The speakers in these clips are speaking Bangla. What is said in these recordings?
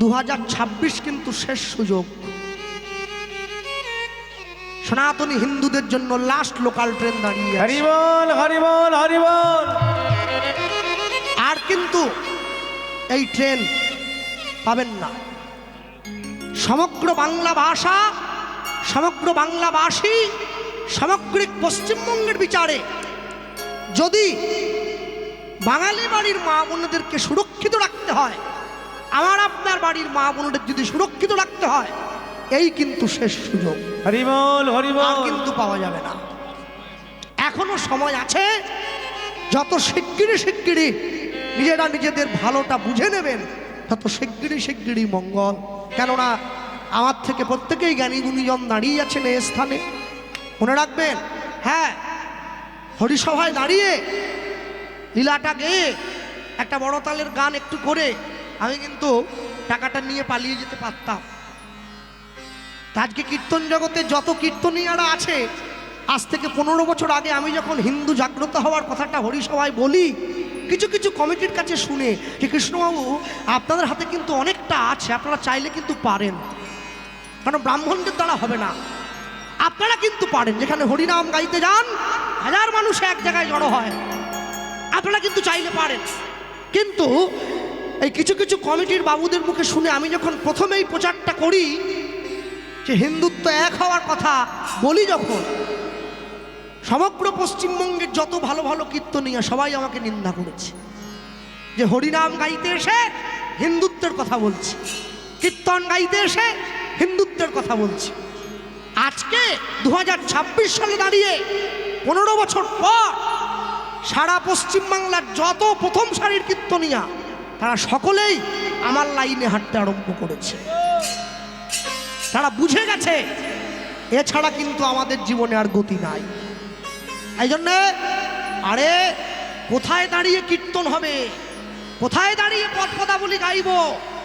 2026 কিন্তু শেষ সুযোগ সনাতনী হিন্দুদের জন্য। লাস্ট লোকাল ট্রেন দাঁড়িয়ে আছে। হরি বল হরি বল হরি বল। আর কিন্তু এই ট্রেন পাবেন না। সমগ্র বাংলা ভাষা, সমগ্র বাংলাভাষী, সামগ্রিক পশ্চিমবঙ্গের বিচারে যদি বাঙালি বাড়ির মা বোনদেরকে সুরক্ষিত রাখতে হয়, আমার আপনার বাড়ির মা বোনদের যদি সুরক্ষিত রাখতে হয়, এই কিন্তু শেষ সুযোগ। হরি বল হরি বল। আর কিন্তু পাওয়া যাবে না। এখনো সময় আছে। যত শিগগিরই নিজেরা নিজেদের ভালোটা বুঝে নেবেন, তত শিগগিরই মঙ্গল। কেননা আমার থেকে প্রত্যেকেই জ্ঞানী গুণীজন দাঁড়িয়ে আছেন এই স্থানে। মনে রাখবেন, হ্যাঁ, হরিসভায় দাঁড়িয়ে লীলাটা গেয়ে একটা বড় তালের গান একটু করে আমি কিন্তু টাকাটা নিয়ে পালিয়ে যেতে পারতাম। আজকে কীর্তন জগতে যত কীর্তনীয়ারা আছে, আজ থেকে 15 বছর আগে আমি যখন হিন্দু জাগ্রত হওয়ার কথাটা হরিসভায় বলি, কিছু কিছু কমিটির কাছে শুনে যে কৃষ্ণবাবু আপনাদের হাতে কিন্তু অনেকটা আছে, আপনারা চাইলে কিন্তু পারেন, কারণ ব্রাহ্মণদের দ্বারা হবে না, আপনারা কিন্তু পারেন। যেখানে হরিনাম গাইতে যান, 1000 মানুষ এক জায়গায় জড়ো হয়, আপনারা কিন্তু চাইলে পারেন। কিন্তু এই কিছু কিছু কমিটির বাবুদের মুখে শুনে আমি যখন প্রথমেই প্রচারটা করি যে হিন্দুত্ব এক হওয়ার কথা বলি, যখন সমগ্র পশ্চিমবঙ্গের যত ভালো ভালো কীর্তনীয়া সবাই আমাকে নিন্দা করেছে যে হরিনাম গাইতে এসে হিন্দুত্বের কথা বলছি, কীর্তন গাইতে এসে হিন্দুত্বের কথা বলছি। আজকে 2026 সালে দাঁড়িয়ে 15 বছর পর সারা পশ্চিমবাংলার যত প্রথম সারির কীর্তনীয়া, তারা সকলেই আমার লাইনে হাঁটতে আরম্ভ করেছে। তারা বুঝে গেছে এছাড়া কিন্তু আমাদের জীবনে আর গতি নাই। এই জন্যে আরে কোথায় দাঁড়িয়ে কীর্তন হবে, কোথায় দাঁড়িয়ে পদ পদাবলী গাইব?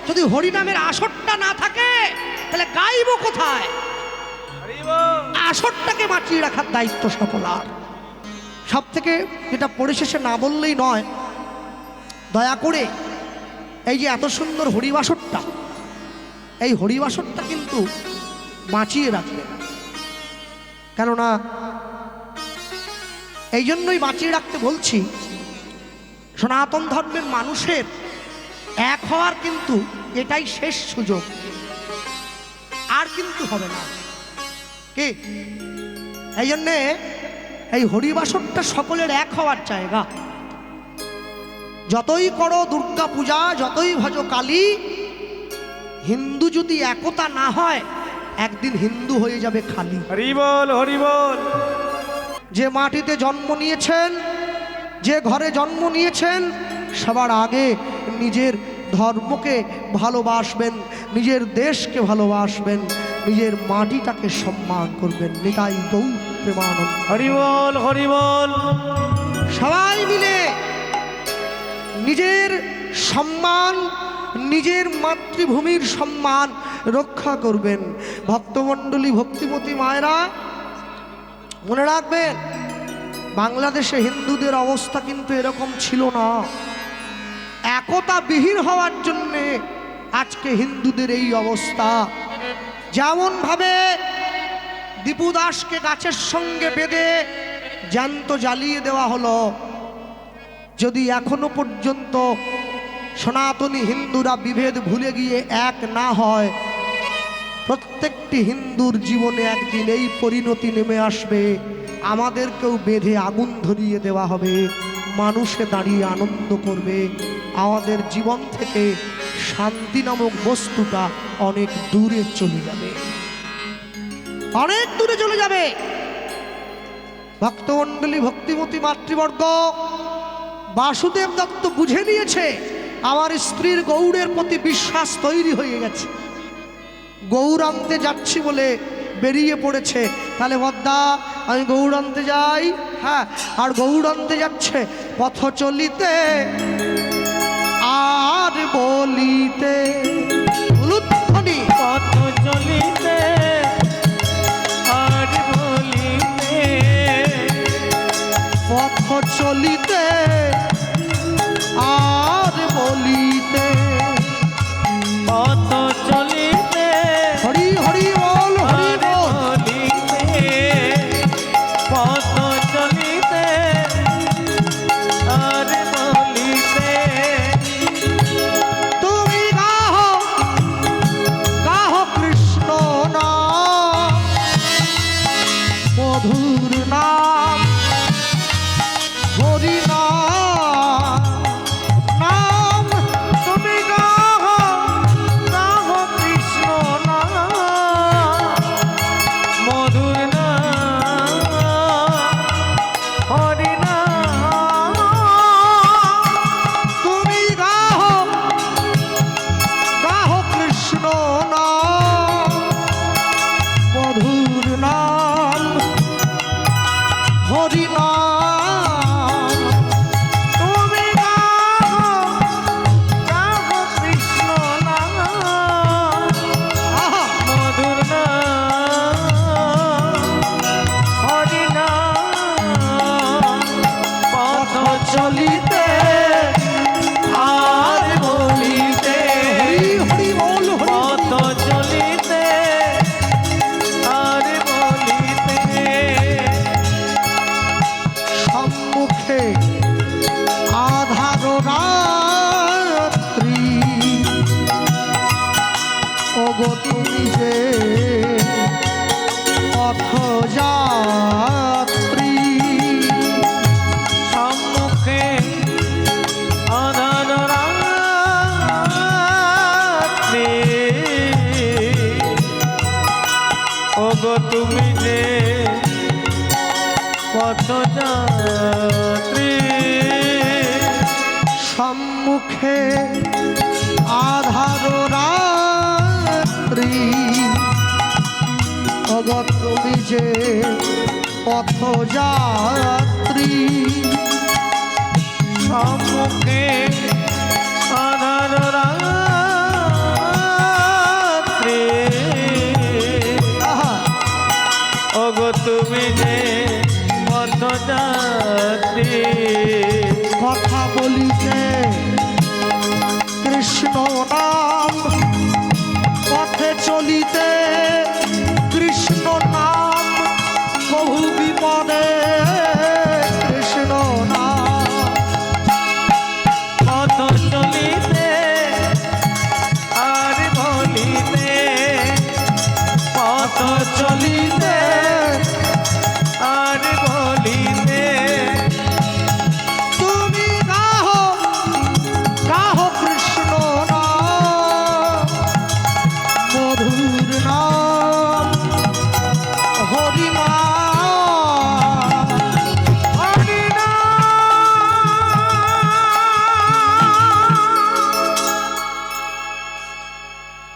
যদি হরিনামের আসরটা না থাকে তাহলে গাইব কোথায়? আসরটাকে বাঁচিয়ে রাখার দায়িত্ব সকলার। সব থেকে যেটা পরিশেষে না বললেই নয়, দয়া করে এই যে এত সুন্দর হরিবাসরটা, এই হরিবাসরটা কিন্তু বাঁচিয়ে রাখবেন। কেননা এই জন্যই বাঁচিয়ে রাখতে বলছি, সনাতন ধর্মের মানুষের এক হওয়ার কিন্তু এটাই শেষ সুযোগ, আর কিন্তু হবে না। কি এই জন্যে এই হরিবাসরটা সকলের এক হওয়ার জায়গা। যতই করো দুর্গা পূজা, যতই ভজ কালী, হিন্দু যদি একতা না হয়, একদিন হিন্দু হয়ে যাবে খালি। হরি বল হরি বল। যে মাটিতে জন্ম নিয়েছেন, যে ঘরে জন্ম নিয়েছেন, সবার আগে নিজের ধর্মকে ভালোবাসবেন, নিজের দেশকে ভালোবাসবেন, নিজের মাটিটাকে সম্মান করবেন। নিতাই গৌর প্রেমানন্দ। হরি বল হরি বল। সবাই মিলে নিজের সম্মান, নিজের মাতৃভূমির সম্মান রক্ষা করবেন। ভক্তমণ্ডলী, ভক্তিমতী মায়েরা, মনে রাখবেন, বাংলাদেশে হিন্দুদের অবস্থা কিন্তু এরকম ছিল না। একতা বিহীন হওয়ার জন্যে আজকে হিন্দুদের এই অবস্থা। যেমন ভাবে দীপু দাসকে গাছের সঙ্গে বেঁধে জ্যান্ত জ্বালিয়ে দেওয়া হলো, যদি এখনো পর্যন্ত সনাতনী হিন্দুরা বিভেদ ভুলে গিয়ে এক না হয়, প্রত্যেকটি হিন্দুর জীবনে একদিন এই পরিণতি নেমে আসবে, আমাদেরকেও বেঁধে আগুন ধরিয়ে দেওয়া হবে, মানুষে দাঁড়িয়ে আনন্দ করবে। আমাদের জীবন থেকে শান্তি নামক বস্তুটা অনেক দূরে চলে যাবে, অনেক দূরে চলে যাবে। ভক্তমণ্ডলী, ভক্তিমতী মাতৃবর্গ, বাসুদেব দত্ত বুঝে নিয়েছে আমার স্ত্রীর গৌড়ের প্রতি বিশ্বাস তৈরি হয়ে গেছে। গৌর আনতে যাচ্ছি বলে বেরিয়ে পড়েছে। তাহলে বদ্দা আমি গৌর আনতে যাই, হ্যাঁ, আর গৌর আনতে যাচ্ছে পথ চলিতে আর বলিতে, উলুধ্বনি পথ চলিতে আর বলিতে, পথ চলিতে আর বলিতে, পথ চলিতে হরি হরি বল হরি আর বল বলিতে পথ চলিতে আর বলিতে তুমি গাহো গাহো কৃষ্ণ নাম মধুর নাম হরি নাম নাম তুমি গাহ গাহ কৃষ্ণ নাম মধুর নাম হরি নাম তুমি গাহো গাহো কৃষ্ণ নাম মধুর নাম হরি নাম তুমি গাহ গাহ কৃষ্ণ নাম আহা মধুর নাম হরি নাম পথ চলিতে আর বলিতে হরি হরি বল হরি পথ চলিতে আর বলিতে সম্মুখে আধার রাত্রি ওগো তুমি যে পথযাত্রী সম্মুখে আধার রাত্রি ওগো তুমি যে পথযাত্রী সম্মুখে আধার রাত্রি ওগো তুমি যে পথযাত্রী সম্মুখে আধার রাত্রি আহা ওগো তুমি যে পথযাত্রী কথা বলিতে কৃষ্ণ নাম পথে চলিতে কৃষ্ণ নাম বহু বিপদে কৃষ্ণ নাম পথ চলিতে আর বলিতে পথ চলিতে আর বলিতে তুমি গাহো গাহো কৃষ্ণ নাম মধুর নাম হরি নাম হরি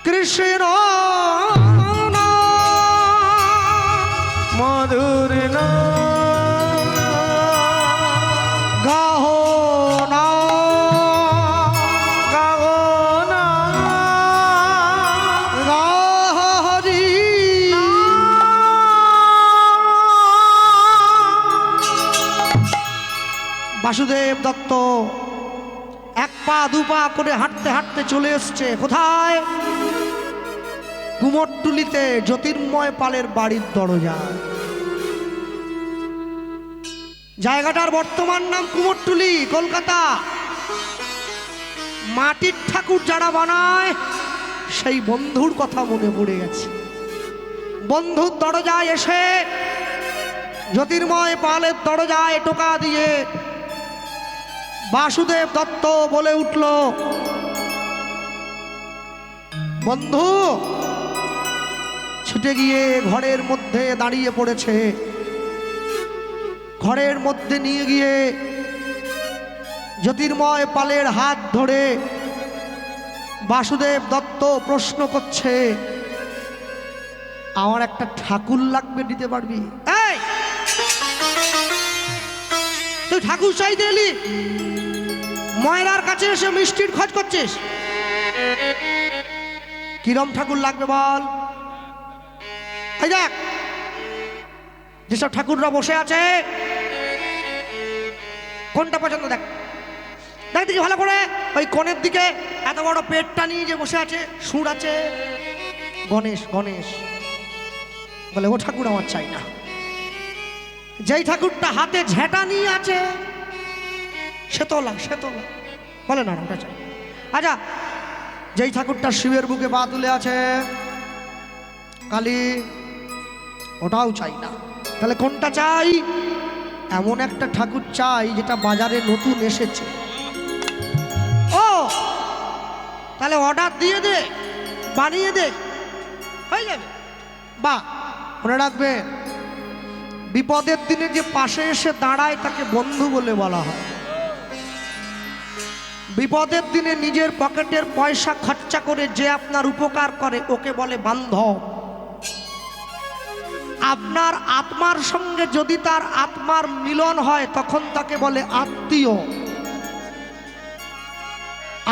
কৃষ্ণ নাম মধুর গাহো নাম গাও না গাহ হরি বাসুদেব দত্ত এক পা দু পা করে হাঁটতে হাঁটতে চলে এসছে কোথায় কুমোরটুলিতে জ্যোতির্ময় পালের বাড়ির দরজা জায়গাটার বর্তমান নাম কুমোরটুলি কলকাতা মাটির ঠাকুর যারা বানায় সেই বন্ধুর কথা মনে পড়ে গেছে বন্ধুর দরজায় এসে জ্যোতির্ময় পালের দরজায় টোকা দিয়ে বাসুদেব দত্ত বলে উঠল বন্ধু ছুটে গিয়ে ঘরের মধ্যে দাঁড়িয়ে পড়েছে ঘরের মধ্যে নিয়ে গিয়ে জ্যোতির্ময় পালের হাত ধরে বাসুদেব দত্ত প্রশ্ন করছে আমার একটা ঠাকুর লাগবে দিতে পারবি এই তুই ঠাকুর চাইতে এলি ময়রার কাছে এসে মিষ্টির খোঁজ করছিস কিরম ঠাকুর লাগবে বল এই দেখ যেসব ঠাকুররা বসে আছে কোনটা পছন্দ দেখ দেখ দেখি ভালো করে ওই কোণের দিকে এত বড় পেটটা নিয়ে যে বসে আছে, সুর আছে গণেশ গণেশ, বলে ও ঠাকুর আমার চাই না। যেই ঠাকুরটা হাতে ঝেঁটা নিয়ে আছে, সেতলা সেতলা, বলে না ওটা চাই। আচ্ছা, যেই ঠাকুরটা শিবের বুকে পা তুলে আছে, কালী, ওটাও চাই না। তাহলে কোনটা চাই? এমন একটা ঠাকুর চাই যেটা বাজারে নতুন এসেছে। ও তাহলে অর্ডার দিয়ে দে, বানিয়ে দে, হয়ে যাবে। বা মনে রাখবে, বিপদের দিনে যে পাশে এসে দাঁড়ায় তাকে বন্ধু বলে বলা হয়। বিপদের দিনে নিজের পকেটের পয়সা খরচা করে যে আপনার উপকার করে ওকে বলে বান্ধব। আপনার আত্মার সঙ্গে যদি তার আত্মার মিলন হয় তখন তাকে বলে আত্মীয়।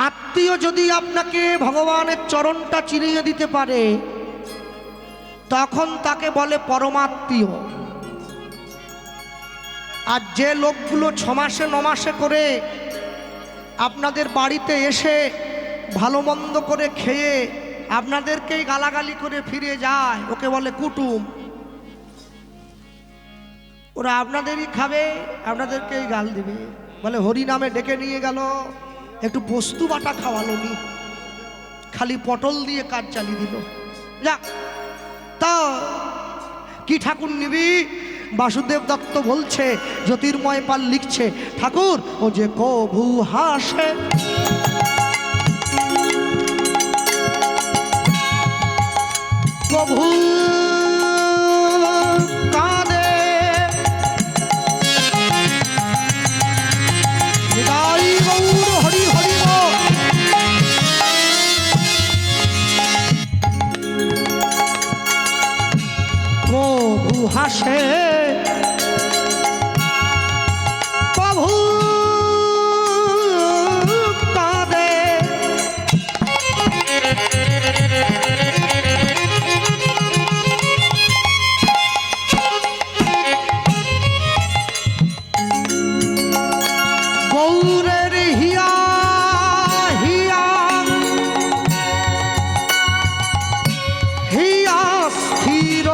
আত্মীয় যদি আপনাকে ভগবানের চরণটা চিনিয়ে দিতে পারে তখন তাকে বলে পরমাত্মীয়। আর যে লোকগুলো 6 মাসে 9 মাসে করে আপনাদের বাড়িতে এসে ভালো মন্দ করে খেয়ে আপনাদেরকেই গালাগালি করে ফিরে যায়, ওকে বলে কুটুম। ওরা আপনাদেরই খাবে, আপনাদেরকেই গাল দিবে, বলে হরি নামে ডেকে নিয়ে গেল, একটু বস্তু বাটা খাওয়ালো নি, খালি পটল দিয়ে কাজ চালিয়ে দিল। যাক, তা কি ঠাকুর নিবি? বাসুদেব দত্ত বলছে, জ্যোতির্ময় পাল লিখছে, ঠাকুর ও যে কভু হাসে, কভু কাঁদে, নিতাই গৌর হরি হরি বল। কভু হাসে, কভু কাঁদে, গৌরের হিয়া হিয়া হিয়া স্থির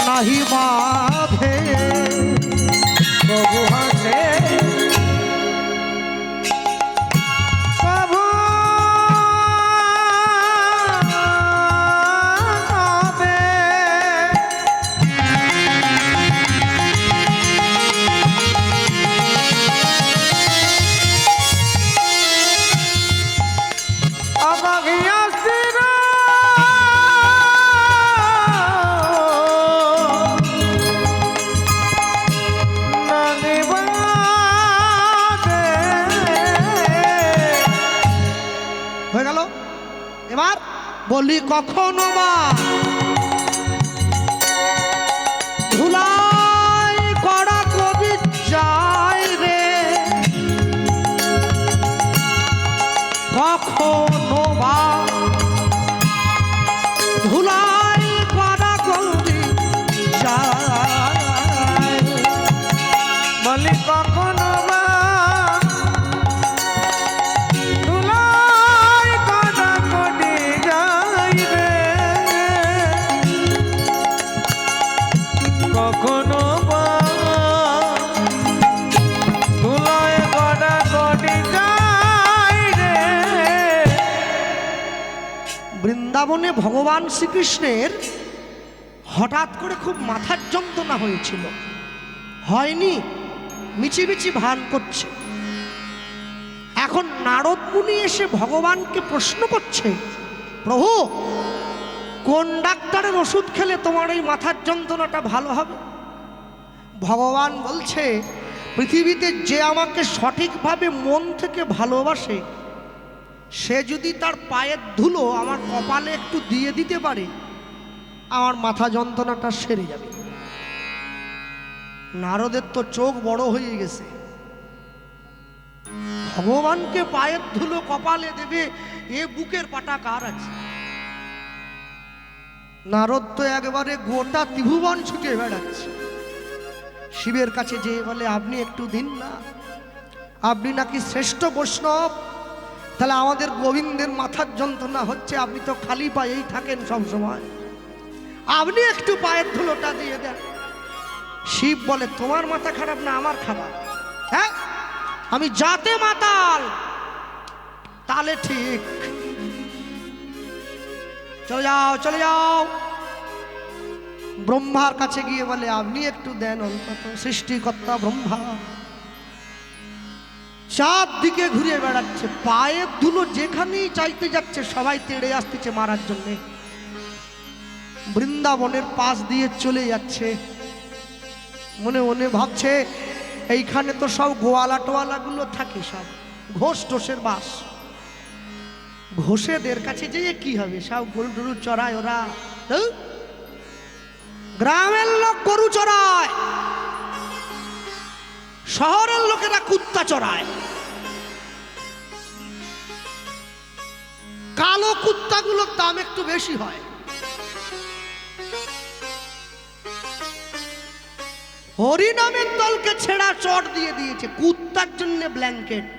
নাহি বাধে, কভু হাসে, কভু কাঁদে। অবাগিয়া স্থির নাহি বাধে। হয়ে গেল। এবার বলি, কখনো বা ধুলাই করা কবি যায় রে, কখনো বা ধুলাই করা কবি যায়, বলি কখনো বা ধুলাই কাটা কটি যাইবে, কখনো বা ধুলাই কাটা কটি যাইবে। বৃন্দাবনে ভগবান শ্রীকৃষ্ণের হঠাৎ করে খুব মাথার যন্ত্রণা হয়েছিল, হয়নি, মিছিমিছি ভান করছে। এখন নারদ মুনি এসে ভগবানকে প্রশ্ন করছে, প্রভু কোন ডাক্তারের ওষুধ খেলে তোমার এই মাথার যন্ত্রণাটা ভালো হবে? ভগবান বলছে, পৃথিবীতে যে আমাকে সঠিকভাবে মন থেকে ভালোবাসে সে যদি তার পায়ের ধুলো আমার কপালে একটু দিয়ে দিতে পারে আমার মাথা যন্ত্রণাটা সেরে যাবে। নারদের তো চোখ বড় হয়ে গেছে, ভগবানকে পায়ের ধুলো কপালে দেবে এ বুকের পাটা কার আছে? নারদ তো একবারে গোটা ত্রিভুবন ছুটে বেড়াচ্ছে, শিবের কাছে যেয়ে বলে, আপনি একটু দিন না, আপনি নাকি শ্রেষ্ঠ বৈষ্ণব, তাহলে আমাদের গোবিন্দের মাথার যন্ত্রণা হচ্ছে, আপনি তো খালি পায়েই থাকেন সব সময়, আপনি একটু পায়ের ধুলোটা দিয়ে দেন। শিব বলে তোমার মাথা খারাপ না আমার খারাপ? হ্যাঁ, আমি যাতে মাতাল তাহলে ঠিক, চলে যাও চলে যাও। ব্রহ্মার কাছে গিয়ে বলে আপনি একটু দেন অন্তত, সৃষ্টিকর্তা ব্রহ্মা চারদিকে ঘুরে বেড়াচ্ছে, পায়ের ধুলো যেখানেই চাইতে যাচ্ছে সবাই তেড়ে আসতেছে মারার জন্য। বৃন্দাবনের পাশ দিয়ে চলে যাচ্ছে, মনে মনে ভাবছে এইখানে তো সব গোয়ালা টোয়ালা গুলো থাকে, সব ঘোষ টোষের বাস, ঘোষেদের কাছে যেয়ে কি হবে, সব গরু টরু চড়ায় ওরা। গ্রামের লোক গরু চড়ায়, শহরের লোকেরা কুত্তা চড়ায়। কালো কুত্তাগুলোর দাম একটু বেশি হয়। হরিনামের দলকে ছেঁড়া চট দিয়ে দিয়েছে, কুত্তার জন্য ব্ল্যাঙ্কেট।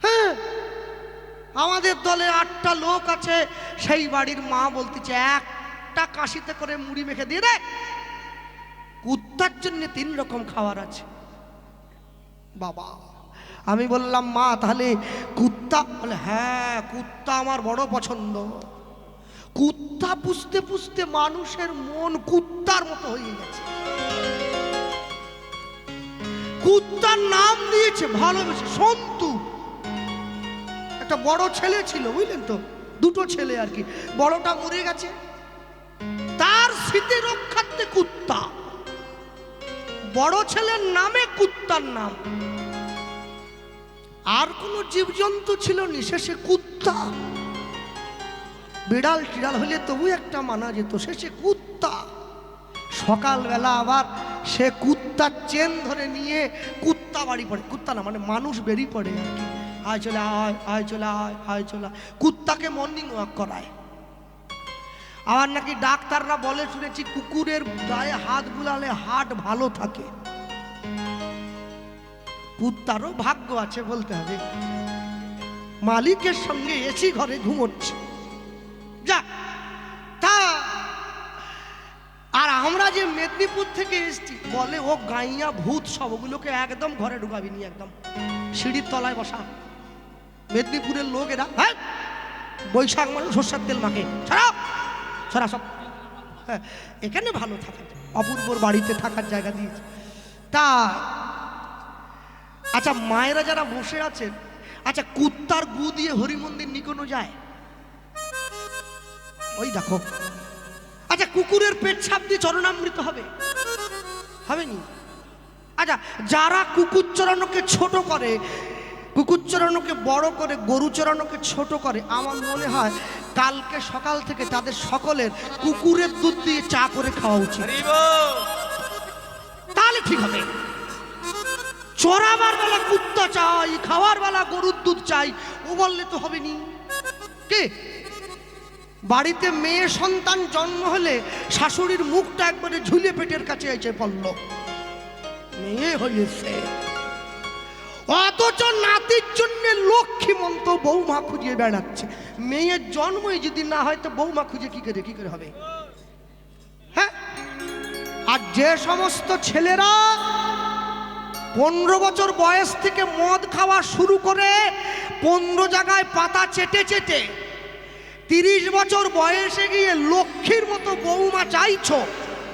হ্যাঁ, আমাদের দলে 8টা লোক আছে, সেই বাড়ির মা বলতেছে একটা কাশিতে করে মুড়ি মেখে দিয়ে দে, কুত্তার জন্য 3 রকম খাবার আছে। বাবা, আমি বললাম মা তাহলে কুত্তা? বলে হ্যাঁ, কুত্তা আমার বড় পছন্দ। কুত্তা পুষতে পুষতে মানুষের মন কুত্তার মতো হয়ে গেছে, কুত্তার নাম দিয়েছে ভালোবেসে সন্তু। একটা বড় ছেলে ছিল বুঝলেন তো, 2টো ছেলে আর কি, বড়টা মরে গেছে, তার স্মৃতি রক্ষার্থে কুত্তা, বড় ছেলের নামে কুত্তার নাম। আর কোন জীবজন্তু ছিল নি, শেষে কুত্তা। বিড়াল টিড়াল হলে তবু একটা মানা যেত, শেষে কুত্তা। সকালবেলা আবার সে কুত্তার চেন ধরে নিয়ে কুত্তা বাড়ি পড়ে, কুত্তা না মানে মানুষ বেরিয়ে পড়ে আর কি, আয় চলে আয়, আয় চলে আয়, আয় চলে আয়, কুত্তাকে মর্নিং ওয়াক করায়। আবার নাকি ডাক্তাররা বলে শুনেছি কুকুরের গায়ে হাত বুলালে হার্ট ভালো থাকে। কুত্তারও ভাগ্য আছে বলতে হবে, মালিকের সঙ্গে এসি ঘরে ঘুমোচ্ছে। যা তা, আর আমরা যে মেদিনীপুর থেকে এসছি বলে ও গাইয়া ভূত, সবগুলোকে একদম ঘরে ঢুকাবি নি, একদম সিঁড়ির তলায় বসা। মেদিনীপুরের লোক এরা, হ্যাঁ বৈশাখ মানে সর্ষের তেল মাখে, ছাড়া ছাড়া সব। হ্যাঁ, এখানে ভালো থাকা, অপূর্বর বাড়িতে থাকার জায়গা দিয়েছে। তা আচ্ছা, মায়েরা যারা বসে আছেন, আচ্ছা কুত্তার গু দিয়ে হরি মন্দির নিকোনো যায়? ওই দেখো। আচ্ছা, কুকুরের পেট ছাপ দিয়ে চরণামৃত হবে? হবে নি? আচ্ছা, যারা কুকুর চড়ানোকে ছোট করে, কুকুর চড়ানোকে বড় করে, গরু চড়ানোকে ছোট করে, আমার মনে হয় কালকে সকাল থেকে তাদের সকলের কুকুরের দুধ দিয়ে চা করে খাওয়া উচিত, তাহলে ঠিক হবে। চড়াবার বেলা কুত্তা চাই, খাওয়ার বেলা গরুর দুধ চাই, ও বললে তো হবে নি। কে বাড়িতে মেয়ে সন্তান জন্ম হলে শাশুড়ির মুখটা একবারে ঝুলে পেটের কাছে এসে পড়ল, মেয়ে হয়েছে, অথচ নাতির জন্য লক্ষ্মীমন্ত বৌমা খুঁজে বেড়াচ্ছে। মেয়ের জন্মই যদি না হয় তো বৌমা খুঁজে কি করে হবে? হ্যাঁ, আর যে সমস্ত ছেলেরা 15 বছর বয়স থেকে মদ খাওয়া শুরু করে 15 জায়গায় পাতা চেটে চেটে 30 বছর বয়সে গিয়ে লক্ষ্মীর মতো বৌমা চাইছো,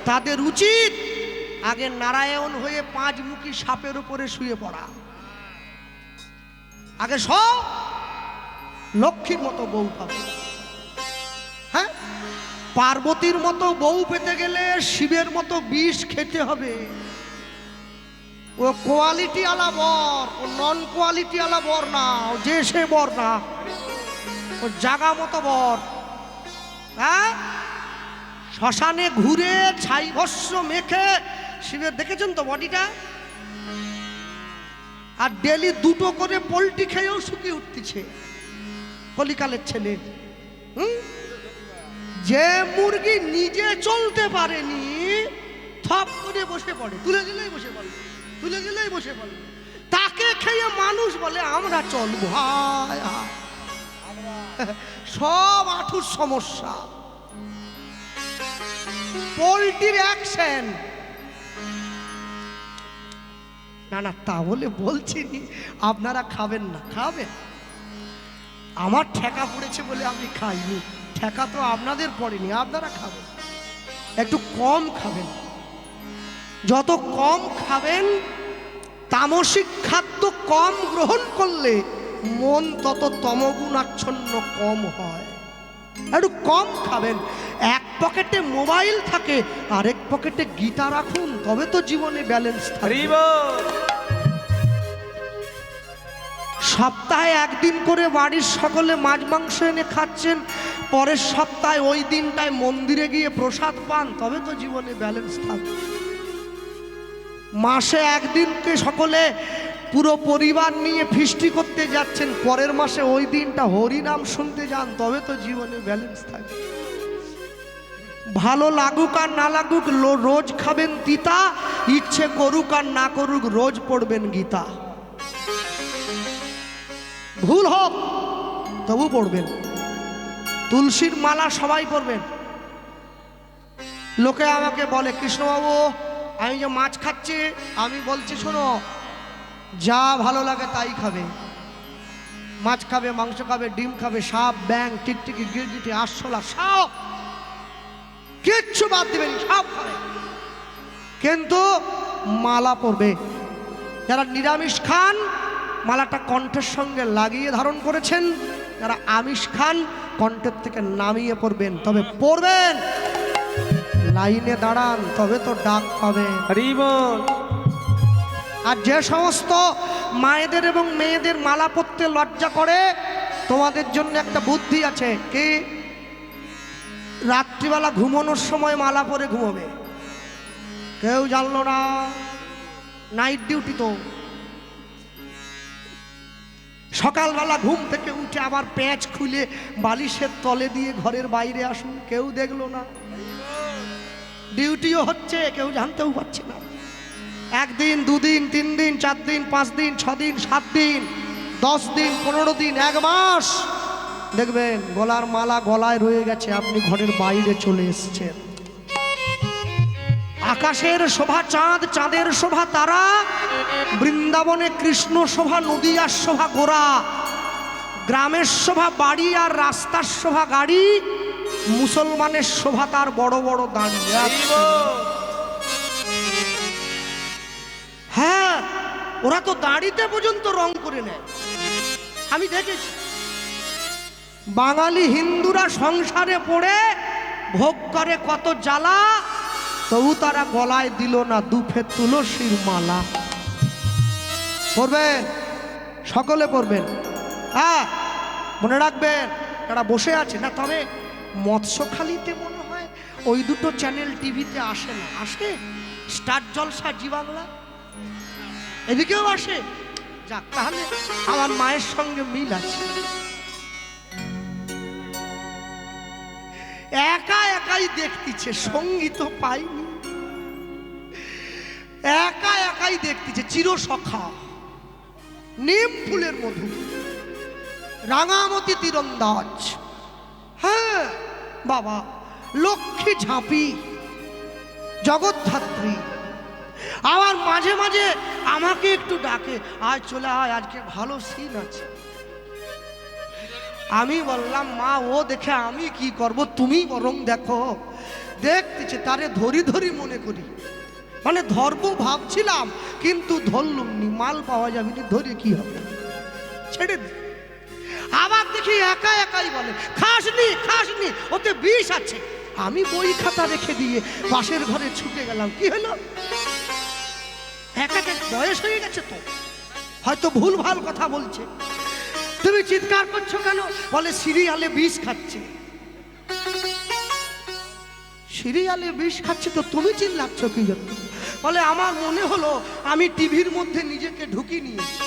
তাদের উচিত আগে নারায়ণ হয়ে 5 মুখী সাপের উপরে শুয়ে পড়া, আগে সব লক্ষ্মীর মতো বউ পাবে। হ্যাঁ, পার্বতীর মতো বউ পেতে গেলে শিবের মতো বিষ খেতে হবে। ও কোয়ালিটি আলা বর, ও নন কোয়ালিটি আলা বর না, ও যে সে বর না, ও জাগা মতো বর। হ্যাঁ, শ্মশানে ঘুরে ছাই ভস্য মেখে শিবের, দেখেছেন তো বডিটা, আর ডেলি 2টো করে পোল্ট্রি খেয়েও শুকিয়ে উঠতেছে কলিকালের ছেলে। যে মুরগি নিজে চলতে পারেনি থপ করে বসে পড়ে, তুলে দিলেই বসে পড়ে, তুলে দিলেই বসে পড়ে। খেয়ে মানুষ বলে আমরা চলবো, হায় হায়। সব আঁঠুর সমস্যা। পোল্ট্রির অ্যাকশন, না না তা বলে বলছি নি আপনারা খাবেন না, খাবেন। আমার ঠেকা পড়েছে বলে আমি খাইনি, ঠেকা তো আপনাদের পড়েনি, আপনারা খাবেন। একটু কম খাবেন, যত কম খাবেন তামসিক খাদ্য কম গ্রহণ করলে মন তত তমগুণাচ্ছন্ন কম হয়। একটু কম খাবেন। এক পকেটে মোবাইল থাকে, আরেক পকেটে গীতা রাখুন, তবে তো জীবনে ব্যালেন্স থাকবে। সপ্তাহে একদিন করে বাড়ির সকলে মাছ মাংস এনে খাচ্ছেন, পরের সপ্তাহে ওই দিনটায় মন্দিরে গিয়ে প্রসাদ পান, তবে তো জীবনে ব্যালেন্স থাকবে। মাসে একদিনকে সকলে পুরো পরিবার নিয়ে ফিস্টি করতে যাচ্ছেন, পরের মাসে ওই দিনটা হরিনাম শুনতে যান, তবে তো জীবনে ব্যালেন্স থাকবে। ভালো লাগুক আর না লাগুক রোজ খাবেন তিতা, ইচ্ছে করুক আর না করুক রোজ পড়বেন গীতা। ভুল হোক তবু পড়বেন। তুলসীর মালা সবাই পড়বেন। লোকে আমাকে বলে, কৃষ্ণবাবু আমি যে মাছ খাচ্ছি, আমি বলছি শোনো, যা ভালো লাগে তাই খাবে। মাছ খাবে, মাংস খাবে, ডিম খাবে, সাপ, ব্যাং, টিকটিকি, গিরগিটি, আরশোলা, সব কিচ্ছু বাদ দিবেন, সব খাবে, কিন্তু মালা পরবে। যারা নিরামিষ খান মালাটা কণ্ঠের সঙ্গে লাগিয়ে ধারণ করেছেন, যারা আমিষ খান কণ্ঠের থেকে নামিয়ে পড়বেন, তবে পড়বেন। লাইনে দাঁড়ান, তবে তো ডাক পাবেন। আর যে সমস্ত মায়েদের এবং মেয়েদের মালা পরতে লজ্জা করে, তোমাদের জন্য একটা বুদ্ধি আছে। কি? রাত্রিবেলা ঘুমানোর সময় মালা পরে ঘুমোবে, কেউ জানলো না, নাইট ডিউটি তো। সকালবেলা ঘুম থেকে উঠে আবার প্যাঁচ খুলে বালিশের তলে দিয়ে ঘরের বাইরে আসুন, কেউ দেখলো না, ডিউটিও হচ্ছে, কেউ জানতেও পারছে না। একদিন, দুদিন, 3 দিন, 4 দিন, 5 দিন, 6 দিন, 7 দিন, 10 দিন, 15 দিন, 1 মাস দেখবেন গলার মালা গলায় রয়ে গেছে, আপনি ঘরের বাইরে চলে এসেছেন। আকাশের শোভা চাঁদ, চাঁদের শোভা তারা, বৃন্দাবনে কৃষ্ণ শোভা, নদিয়ার শোভা গোরা, গ্রামের শোভা বাড়ি আর রাস্তার শোভা গাড়ি, মুসলমানের শোভা তার বড় বড় দাঁড়ি। হ্যাঁ, ওরা তো দাড়িতে পর্যন্ত রং করে নেয়, আমি দেখেছি। বাঙালি হিন্দুরা সংসারে পড়ে ভোগ করে কত জ্বালা, তবু তারা গলায় দিল না 2 ফের তুলসীর মালা। পড়বেন, সকলে পড়বেন। হ্যাঁ, মনে রাখবেন তারা বসে আছে না। তবে মৎস্যখালীতে মনে হয় ওই 2টো চ্যানেল টিভিতে আসে না, আসে স্টার জলসা, জি বাংলা, এদিকেও আসে। যাক, তাহলে আমার মায়ের সঙ্গে মিল আছে। একা একাই দেখতেছে, সঙ্গীত পাইনি, একা একাই দেখতেছে। চিরসখা, নিম ফুলের মধু, রাঙামতি তীরন্দাজ, হ্যাঁ বাবা, লক্ষ্মী ঝাঁপি, জগদ্ধাত্রী। আবার মাঝে মাঝে আমাকে একটু ডাকে, আজ চলে আয়, আজকে ভালো সিন আছে। আমি বললাম, মা ও দেখে আমি কি করব, তুমি বরং দেখো। দেখতেছে, তারে ধরি ধরি মনে করি, মানে ধর্ম ভাবছিলাম কিন্তু ধরলুম নি, মাল পাওয়া যাবে না, ধরে কি হবে, ছেড়ে দি। আবার দেখি একা একাই বলে, খাসনি খাসনি, ওতে বিষ আছে। আমি বই খাতা রেখে দিয়ে পাশের ঘরে ছুটে গেলাম। কি হলো? একা বয়স হয়ে গেছে তো, হয়তো ভুল ভাল কথা বলছে। তুমি চিৎকার করছো কেন? বলে সিরিয়ালে বিষ খাচ্ছে। সিরিয়ালে বিষ খাচ্ছে তো তুমি চিল্লাচ্ছ কি জন্য? বলে আমার মনে হলো আমি টিভির মধ্যে নিজেকে ঢুকিয়ে নিয়েছি,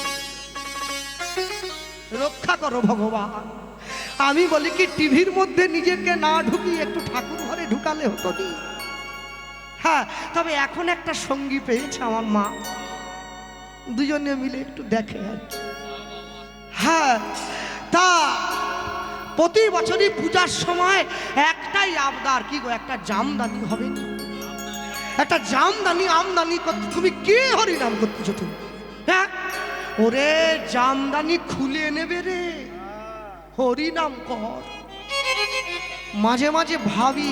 রক্ষা করো ভগবান। আমি বলি কি, টিভির মধ্যে নিজেকে না ঢুকিয়ে একটু ঠাকুর ঘরে ঢুকালে হতো নি। হ্যাঁ, তবে এখন একটা সঙ্গী পেয়েছে আমার মা, দুজনে মিলে একটু দেখে আর কি। হ্যাঁ, তা প্রতি বছরই পূজার সময় একটাই আবদার, কি গো, একটা জামদানি হবে না? একটা জামদানি আমদানি করতে। তুমি কি হরিনাম করতেছো তুমি? হ্যাঁ, ওরে জামদানি খুলে নেবে রে, হরিনাম কর। মাঝে মাঝে ভাবি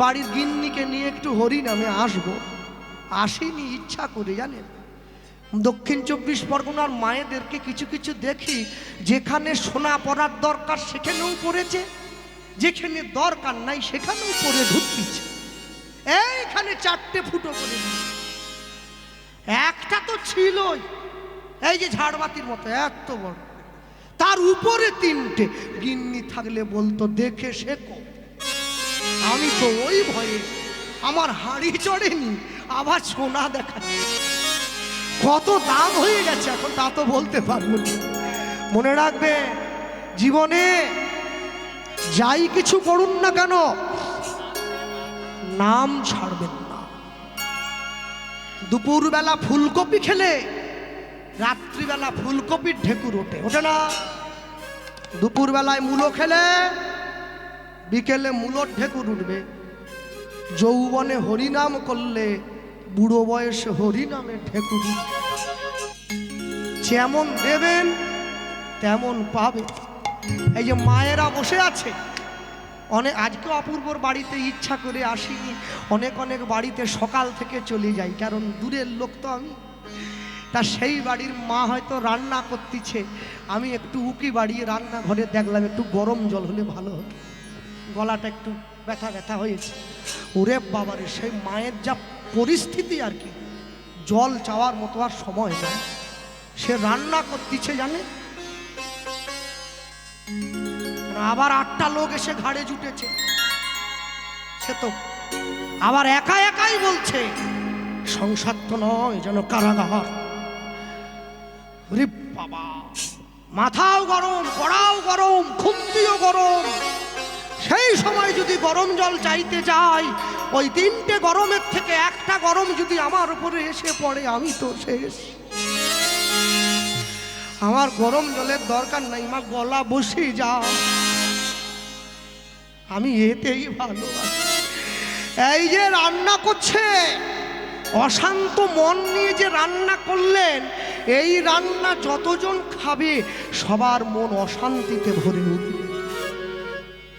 বাড়ির গিন্নিকে নিয়ে একটু হরিনামে আসবো, আসিনি ইচ্ছা করে, জানেন। দক্ষিণ 24 পরগনার মায়েদেরকে কিছু কিছু দেখি, যেখানে সোনা পরার দরকার সেখানেও পড়েছে, যেখানে দরকার নাই সেখানেও পরে ঢুকছে। এইখানে 4টে ফুটো করে দিয়েছে। একটা তো ছিলই, এই যে ঝাড়বাতির মতো এত বড়, তার উপরে 3টে। গিন্নি থাকলে বলতো দেখে শেখো। আমি তো ওই ভয়ে আমার হাঁড়ি চড়েনি, আবার সোনা দেখাচ্ছে। কত দাম হয়ে গেছে এখন তা তো বলতে পারবো না। মনে রাখবে, জীবনে যাই কিছু করুন না কেন, নাম ছাড়বেন না। দুপুরবেলা ফুলকপি খেলে রাত্রিবেলা ফুলকপির ঢেকুর ওঠে না? দুপুরবেলায় মূলো খেলে বিকেলে মূলোর ঢেকুর উঠবে। যৌবনে হরিনাম করলে বুড়ো বয়সে হরিনামে ঢেকুর উঠবে। যেমন দেবেন তেমন পাবে। এই যে মায়েরা বসে আছে, অনেক আজকে অপূর্বর বাড়িতে ইচ্ছা করে আসিনি, অনেক অনেক বাড়িতে সকাল থেকে চলে যাই, কারণ দূরের লোক তো আমি। তা সেই বাড়ির মা হয়তো রান্না করতেছে, আমি একটু উকি বাড়িয়ে রান্নাঘরে দেখলাম একটু গরম জল হলে ভালো হতো, গলাটা একটু ব্যথা ব্যথা হয়েছে। ওরে বাবারে, সেই মায়ের যা পরিস্থিতি আর কি, জল চাওয়ার মতো আর সময় নাই, সে রান্না করতেছে জানে। আবার 8টা লোক এসে ঘাড়ে জুটেছে, সে তো আবার একা একাই বলছে সংসার তো নয় যেন কারাগার। বাবা, মাথাও গরম, কড়াও গরম, খুন্তিও গরম। সেই সময় যদি গরম জল চাইতে যাই, ওই 3টে গরমের থেকে একটা গরম যদি আমার উপরে এসে পড়ে, আমি তো শেষ। আমার গরম জলের দরকার নাই, মা গলা বসে যা, আমি এতেই ভালো আছি। এই যে রান্না করছে, অশান্ত মন নিয়ে যে রান্না করলেন, এই রান্না যতজন খাবে সবার মন অশান্তিতে ভরে উঠবে।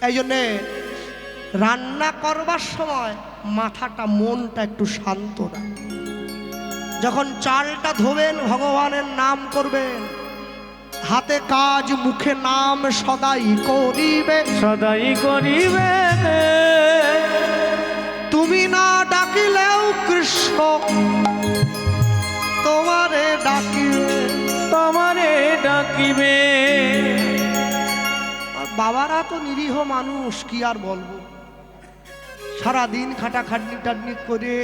এই জন্যে রান্না করবার সময় মাথাটা মনটা একটু শান্ত রাখ। যখন চালটা ধোবেন ভগবানের নাম করবেন, হাতে কাজ মুখে নাম সদাই করিবে, সদাই করিবে। তুমি না ডাকিলেও কৃষ্ণ তোমারে ডাকিবে, তোমারে ডাকিবে। আর বাবারা তো নিরীহ মানুষ, কি আর বলবো, সারাদিন খাটাখাটনি টাটনি করে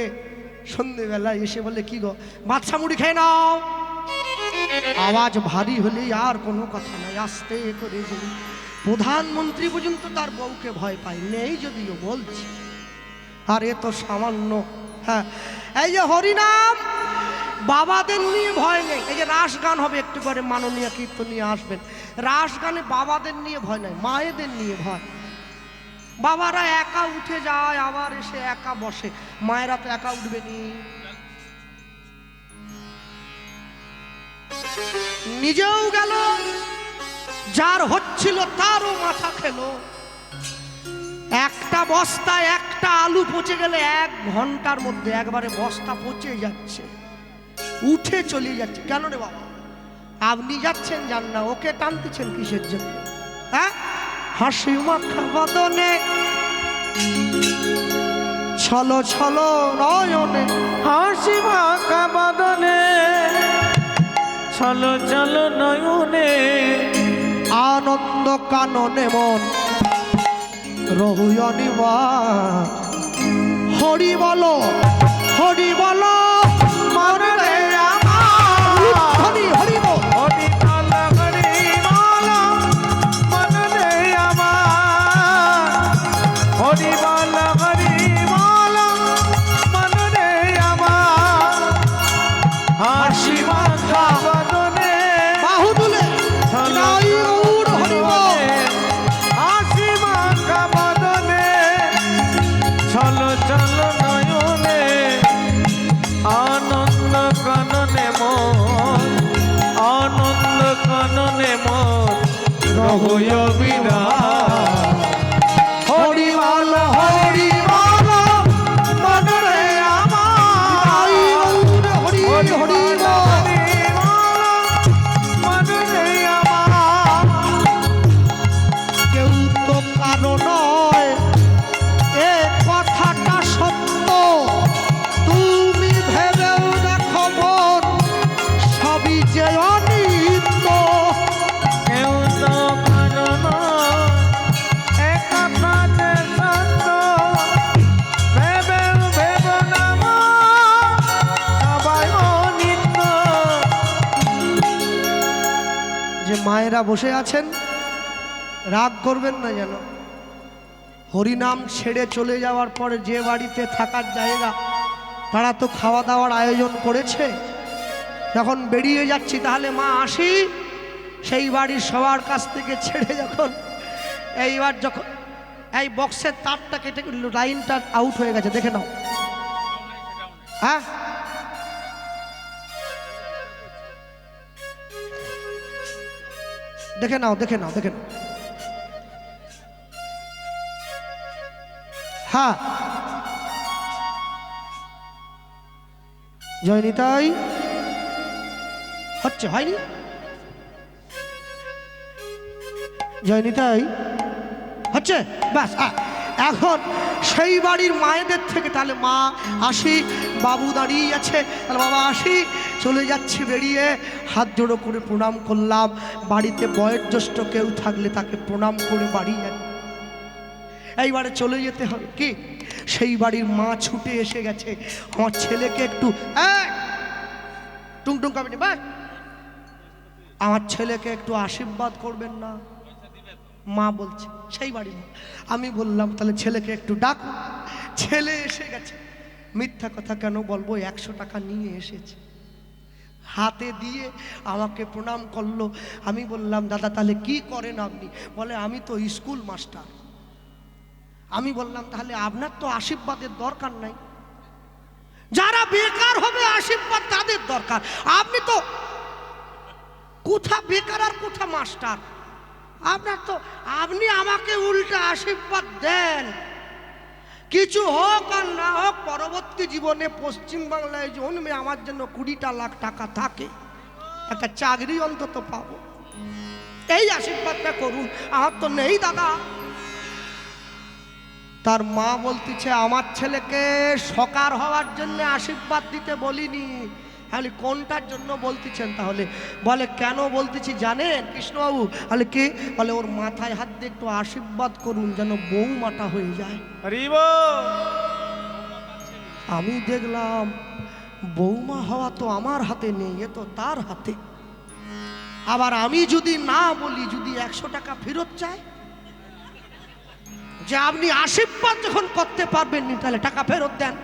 সন্ধ্যেবেলা এসে বলে কি গো বাদশা মুড়ি খেয়ে নাও। আওয়াজ ভারী হলে আর কোনো কথা নাই, আস্তে করে বলি। প্রধানমন্ত্রী পর্যন্ত তার বউকে ভয় পায়, নেই যদিও বলছি, আর এ তো সামান্য। হ্যাঁ, এই যে হরিনাম, বাবাদের নিয়ে ভয় নেই। এই যে রাস গান হবে একটু করে, মাননীয় কীর্তন নিয়ে আসবেন, রাস গানে বাবাদের নিয়ে ভয় নাই, মায়েদের নিয়ে ভয়। বাবারা একা উঠে যায়, আবার এসে একা বসে, মায়েরা তো একা উঠবে নি। নিজেও গেল, যার হচ্ছিল তারও মাথা খেলো। একটা বস্তায় একটা আলু পচে গেলে 1 ঘন্টার মধ্যে একবারে বস্তা পচে যাচ্ছে, উঠে চলে যাচ্ছে। কেন রে বাবা, আপনি যাচ্ছেন যান না, ওকে টানতেছেন কিসের জন্য? হ্যাঁ, হাসি মাখা বদনে ছলো ছলো নয়নে, হাসি মাখা বদনে চলো চলো নয়নে, আনন্দ কাননে মন রহুয়নিবা। হরি বলো হরি বলো মনে রে আমার, হরি হরি বল। হরি বল হরি বল মনে আমার, হরি বল হরি বল মনে আমার। হাসি মাখা প্রভুয় বিধান হরি বল হরি বল মনরে আমার হরি হরি বল মনে আমার কেউ তো কারো নয় এ কথাটা সত্য তুমি ভেবেও দেখো মন সবই যে অনিত্য কেউ তো কারণ একটাতে সত্য ভেবে ভেব নাম সবাই অনিত্য যে মায়েরা বসে আছেন রাগ করবেন না যেন হরিনাম ছেড়ে চলে যাওয়ার পরে যে বাড়িতে থাকার জায়গা তারা তো খাওয়া দাওয়ার আয়োজন করেছে যখন বেরিয়ে যাচ্ছি তাহলে মা আসি সেই বাড়ির সবার কাছ থেকে ছেড়ে যখন এইবার যখন এই বক্সের তারটা কেটে লাইনটা আউট হয়ে গেছে দেখে নাও হ্যাঁ দেখে নাও দেখে নাও দেখে নাও হ্যাঁ জয়নিতাই হচ্ছে হয়নি জয়নিতাই হচ্ছে ব্যাস এখন সেই বাড়ির মায়েদের থেকে তাহলে মা আসি বাবু দাঁড়িয়ে আছে তাহলে বাবা আসি চলে যাচ্ছি বেরিয়ে হাত জোড়ো করে প্রণাম করলাম বাড়িতে বয়োজ্যেষ্ঠ কেউ থাকলে তাকে প্রণাম করে বাড়ি যাবে এইবারে চলে যেতে হবে কি সেই বাড়ির মা ছুটে এসে গেছে আমার ছেলেকে একটু টুংটুং কমিটি বাস আমার ছেলেকে একটু আশীর্বাদ করবেন না মা বলছে সেই বাড়ি মা আমি বললাম তাহলে ছেলেকে একটু ডাকুন ছেলে এসে গেছে মিথ্যা কথা কেন বলবো 100 টাকা নিয়ে এসেছে হাতে দিয়ে আমাকে প্রণাম করলো আমি বললাম দাদা তাহলে কি করেন আপনি বলে আমি তো স্কুল মাস্টার আমি বললাম তাহলে আপনার তো আশীর্বাদের দরকার নাই যারা বেকার হবে আশীর্বাদ তাদের দরকার আপনি তো কোথা বেকার আর কোথা মাস্টার আপনার তো আপনি আমাকে উল্টা আশীর্বাদ দেন কিছু হোক আর না হোক পরবর্তী জীবনে পশ্চিমবাংলায় জন্মে আমার জন্য 20 লাখ টাকা থাকে একটা চাকরি অন্তত পাবো এই আশীর্বাদটা করুন আমার তো নেই দাদা তার মা বলতেছে আমার ছেলেকে সকার হওয়ার জন্য আশীর্বাদ দিতে বলিনি তাহলে কোনটার জন্য বলতেছেন তাহলে বলে কেন বলতেছি জানেন কৃষ্ণবাবু তাহলে কে বলে ওর মাথায় হাত দিয়ে একটু আশীর্বাদ করুন যেন বৌমাটা হয়ে যায় আমি দেখলাম বৌমা হওয়া তো আমার হাতে নেই এ তো তার হাতে আবার আমি যদি না বলি যদি 100 টাকা ফেরত চাই যে আপনি আশীর্বাদ যখন করতে পারবেন না তাহলে টাকা ফেরত দেন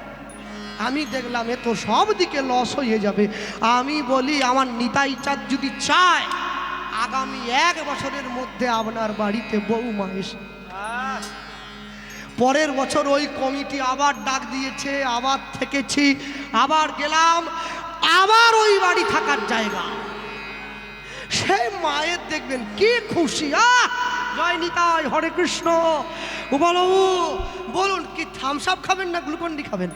আমি দেখলাম এ তো সব দিকে লস হয়ে যাবে আমি বলি আমার নিতাই চাঁদ যদি চায় আগামী 1 বছরের মধ্যে আপনার বাড়িতে বৌমা এসে পরের বছর ওই কমিটি আবার ডাক দিয়েছে আবার থেকেছি আবার গেলাম আবার ওই বাড়ি থাকার জায়গা সেই মায়ের দেখবেন কি খুশি জয় নিতাই হরে কৃষ্ণ গোপালবাবু বলুন কি থামস আপ খাবেন না গ্লুকন্ডি খাবেন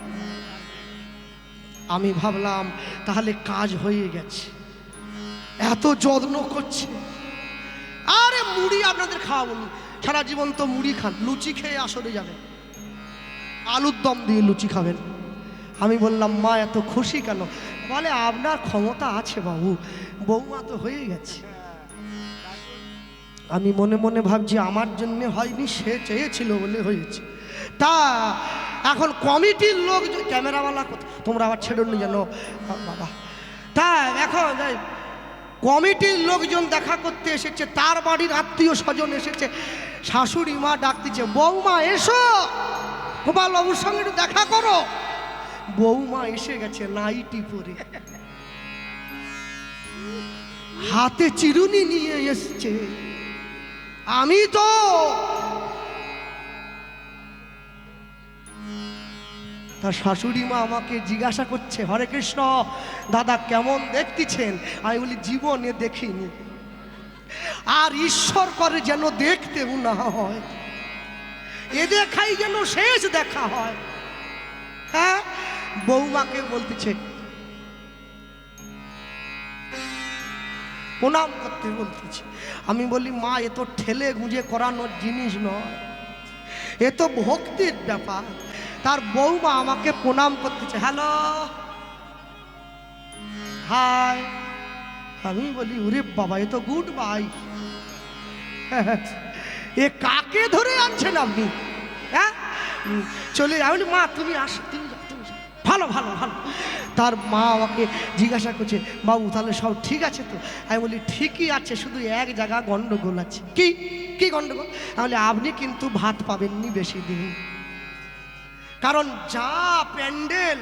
আমি ভাবলাম তাহলে কাজ হয়ে গেছে এত যত্ন করছে আরে মুড়ি আপনাদের খাওয়াবো না সারা জীবন তো মুড়ি খান লুচি খেয়ে আসরে যাবেন আলুর দম দিয়ে লুচি খাবেন আমি বললাম মা এত খুশি কেন বলে আপনার ক্ষমতা আছে বাবু বৌমা তো হয়ে গেছে আমি মনে মনে ভাবছি আমার জন্য হয়নি সে চেয়েছিল বলে হয়েছে তা এখন কমিটির লোক ক্যামেরাওয়ালা তোমরা আবার ছেড়ো নি যেন বাবা তা এখন কমিটির লোকজন দেখা করতে এসেছে তার বাড়ির আত্মীয় স্বজন এসেছে শাশুড়ি মা ডাকতেছে বৌমা এসো গোপালবাবুর সঙ্গে একটু দেখা করো বৌমা এসে গেছে নাইটি পরে হাতে চিরুনি নিয়ে এসছে আমি তো তার শাশুড়ি মা আমাকে জিজ্ঞাসা করছে হরে কৃষ্ণ দাদা কেমন দেখতেছেন আমি বলি জীবনে দেখিনি আর ঈশ্বর করে যেন দেখতেও না হয়, এ দেখাই যেন শেষ দেখা হয়। হ্যাঁ, বৌমাকে বলতেছে, প্রণাম করতে বলতেছে। আমি বলি, মা এ তো ঠেলে গুঁজে করানোর জিনিস নয়, এ তো ভক্তির ব্যাপার। তার বৌমা আমাকে প্রণাম করতেছে, হ্যালো হাই। আমি বলি, ওরে বাবা, এ তো গুড বাই। এ কাকে ধরে আনছেন আপনি? হ্যাঁ, চলে আমি, মা তুমি আসো, তুমি যাও, তুমি যাও। ভালো ভালো ভালো। তার মা আমাকে জিজ্ঞাসা করছে, বাবু তাহলে সব ঠিক আছে তো? আমি বলি, ঠিকই আছে, শুধু এক জায়গা গন্ডগোল আছে। কি কি গন্ডগোল? তাহলে আপনি কিন্তু ভাত পাবেননি বেশি দিন, কারণ যা প্যান্ডেল,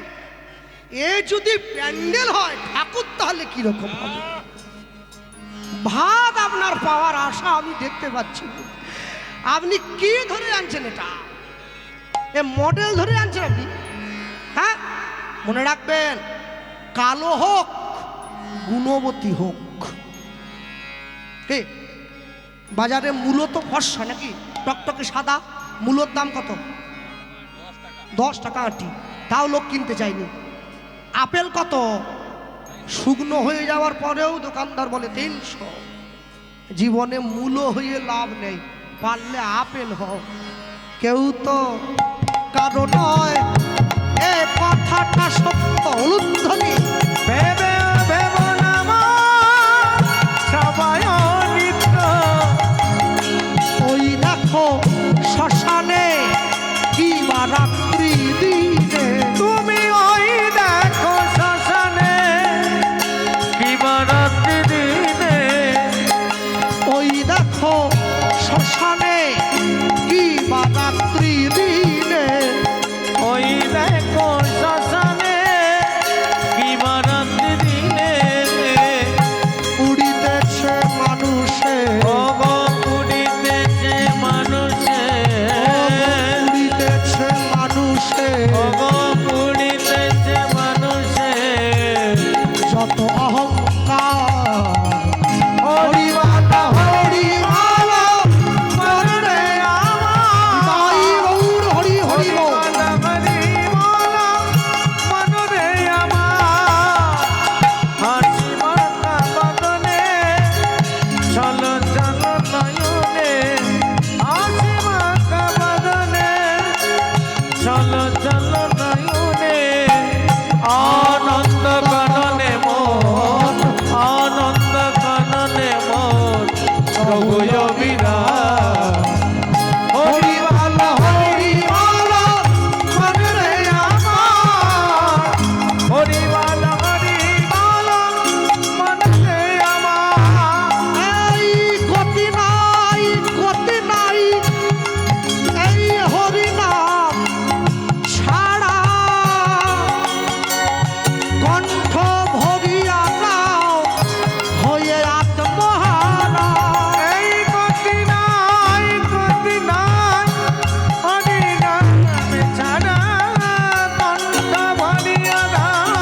এ যদি প্যান্ডেল হয় ঠাকুর তাহলে কিরকম হবে? ভাত আপনার পাওয়ার আশা আমি দেখতে পাচ্ছি। আপনি কি ধরে আনছেন? এটা এ মডেল ধরে আনছেন আপনি। হ্যাঁ, মনে রাখবেন, কালো হোক গুণবতী হোক। বাজারে মূলো তো ফর্সা নাকি, টকটকে সাদা, মূলোর দাম কত? 10 টাকা আটি, তাও লোক কিনতে চায়নি। আপেল কত? শুকনো হয়ে যাওয়ার পরেও দোকানদার বলে 300। জীবনে মূলো হয়ে লাভ নেই, পারলে আপেল হোক। কেউ তো কারো নয়, এ কথাটা সত্য। উলুধ্বনি ভেবে ভেব না মা, সবাই অনিত্য। ওই দেখো শ্মশানে কি বা রাত্রি দিনে, তুমি ওই দেখো শ্মশানে কিবা রাত্রি দিনে। ওই দেখো শ্মশানে কি বা রাত্রি দিনে, ওই দেখো শ্মশানে কিবা রাত্রি দিনে। উড়িতেছে মানুষে, ওগো উড়িতেছে মানুষে, উড়িতেছে মানুষে, ওগো উড়িতেছে মানুষে। যত অহংকার। হরিমালা হরিমালা মনে আমার তাই গৌর হরি হরি বল। আনন্দ কাননে মন, আনন্দ কাননে মন, প্রভু অবিরাম। হরিমালা হরিমালা মনে আমার, হরিমালা হরিমালা মনে আমার। এই গতি নাই, গতি নাই, এই হরিনাম ছাড়া। কণ্ঠ ভরিয়া নাও হয়ে আত্মহারা। এই গতি নাই, গতি নাই, হরিনাম ছাড়া। কণ্ঠ ভরিয়া দাও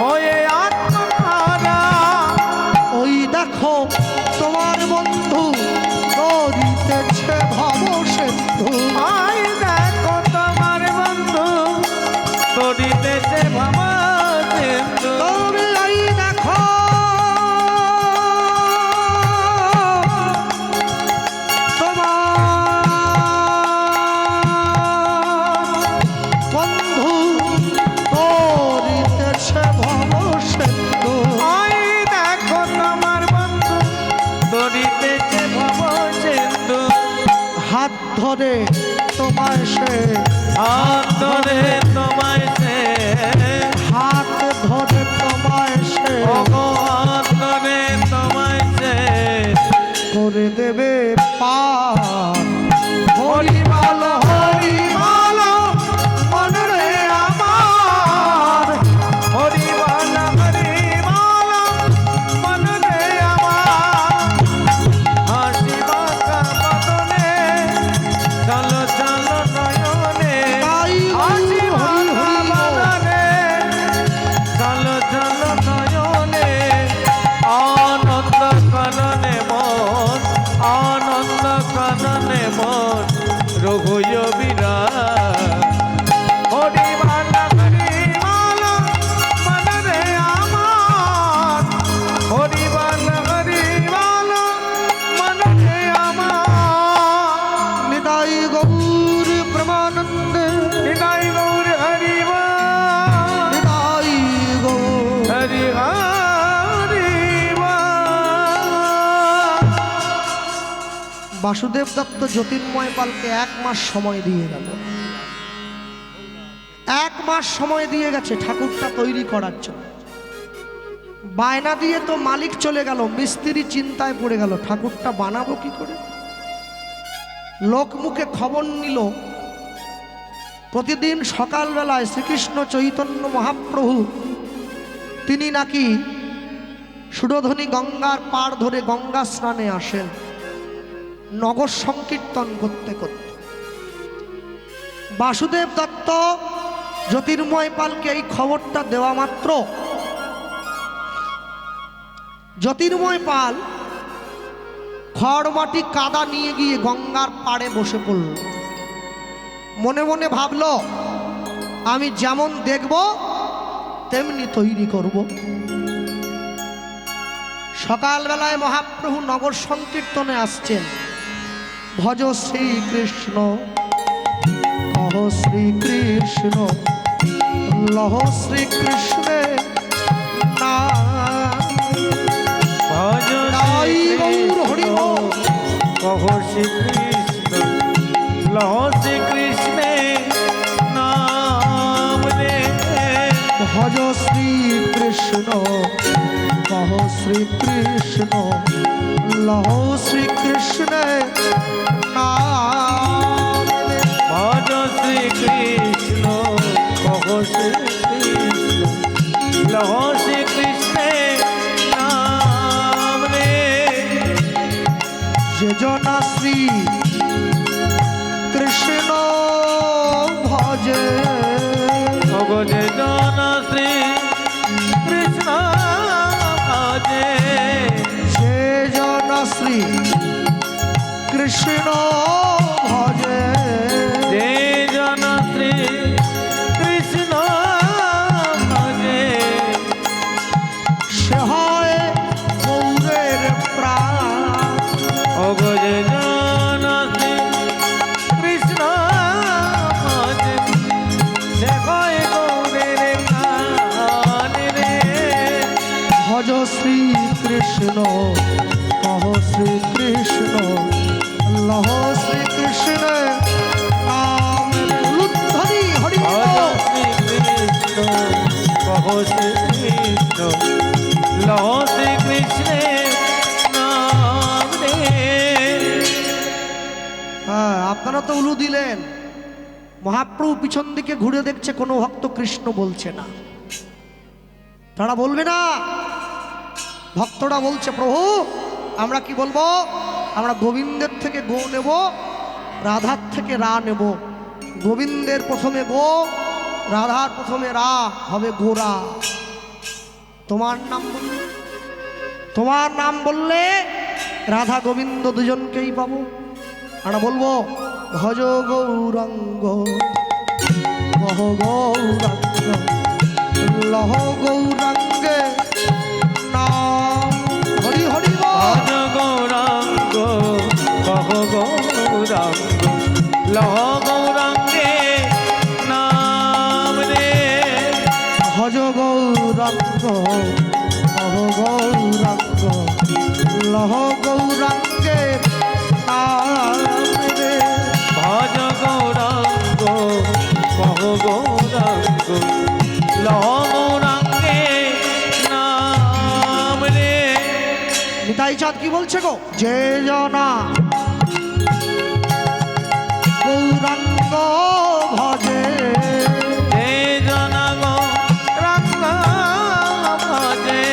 হয়ে আত্মহারা। ওই দেখো তোমার বন্ধু দরিতেছে ভব সেতু। আই দেখো তোমার বন্ধু করিতেছে ভাবা সিন্ধু। তুমি এই দেখো তোমার বন্ধু দরিতেছে ভব সেতু। আই দেখো তোমার বন্ধু করিতেছে ভাবা সিন্ধু। হাত ধরে তোমার সে, হাত ধরে তোমায় সে, হাত ধরে তোমায় সে ওগো হাত ধরে তোমায় সে। করে দেবে পার। হরিমালা হরিমালা মনে রে আমার, হরিমালা হরিমালা মনে আমার। হাসি বাঁকা বদনে, চলো চলো নয়নে। তাই হাসি হরি বাঁকা হরি বল। বদনে, চলো চলো নয়নে। আনন্দ কাননে মন, বাসুদেব দত্ত জ্যোতির্ময় পালকে 1 মাস সময় দিয়ে গেল। 1 মাস সময় দিয়ে গেছে ঠাকুরটা তৈরি করার জন্য। বায়না দিয়ে তো মালিক চলে গেল, মিস্ত্রি চিন্তায় পড়ে গেল ঠাকুরটা বানাবো কি করে। লোক মুখে খবর নিল প্রতিদিন সকালবেলায় শ্রীকৃষ্ণ চৈতন্য মহাপ্রভু তিনি নাকি সুরধনী গঙ্গার পাড় ধরে গঙ্গা স্নানে আসেন নগর সংকীর্তন করতে করতে। বাসুদেব দত্ত জ্যোতির্ময় পালকে এই খবরটা দেওয়া মাত্র জ্যোতির্ময় পাল খড় মাটি কাদা নিয়ে গিয়ে গঙ্গার পাড়ে বসে পড়ল। মনে মনে ভাবলো আমি যেমন দেখব তেমনি তৈরি করব। সকালবেলায় মহাপ্রভু নগর সংকীর্তনে আসছেন। ভজ শ্রীকৃষ্ণ কহ শ্রীকৃষ্ণ লহ শ্রীকৃষ্ণে না ভজ তাই গৌর হরি বল। কহ শ্রীকৃষ্ণ লহ শ্রীকৃষ্ণে নাম রে। ভজ শ্রীকৃষ্ণ কহ শ্রীকৃষ্ণ লহ শ্রীকৃষ্ণে নাম রে। ভজ শ্রীকৃষ্ণ কহ শ্রীকৃষ্ণ লহ শ্রীকৃষ্ণে নাম রে। যে জনা শ্রী কৃষ্ণ ভজে ভগজে জন শ্রী কৃষ্ণ ভজে। যে জনা শ্রী কৃষ্ণ ভজে যে জন শ্রী কৃষ্ণ ভজে। সে হয় গৌরের প্রাণ। ভগজে জন শ্রী কৃষ্ণ ভজে। সে হয় গৌরের প্রাণ রে। ভজ শ্রীকৃষ্ণ কহ শ্রীকৃষ্ণ লহ শ্রীকৃষ্ণ নাম রে। উলুধ্বনি হরি ভজ বল। শ্রীকৃষ্ণ কহ শ্রীকৃষ্ণ লহ শ্রীকৃষ্ণে নাম রে। হ্যাঁ, আপনারা তো উলু দিলেন। মহাপ্রভু পিছন দিকে ঘুরে দেখছে কোনো ভক্ত কৃষ্ণ বলছে না। তারা বলবে না, ভক্তরা বলছে প্রভু আমরা কি বলবো, আমরা গোবিন্দের থেকে গো নেব, রাধার থেকে রা নেব। গোবিন্দের প্রথমে গো, রাধার প্রথমে রা, হবে গোরা। তোমার নাম বললে, তোমার নাম বললে রাধা গোবিন্দ দুজনকেই পাবো। আমরা বলবো ভজ গৌরাঙ্গ কহ গৌরাঙ্গ লহ গৌরাঙ্গে নাম। হরি হরি বল। ভজ গৌরাঙ্গ কহ গৌরাঙ্গ লহ গৌরাঙ্গে নাম রে। ভজ গৌরাঙ্গ কহ গৌরাঙ্গ লহ গৌরাঙ্গে নাম রে। ভজ গৌরাঙ্গ কহ গৌরাঙ্গ লহ গৌরাঙ্গে নাম রে। নিতাই চাঁদ কি বলছে গো, যে জনা গৌরাঙ্গ ভজে যে জন গৌরাঙ্গ ভজে।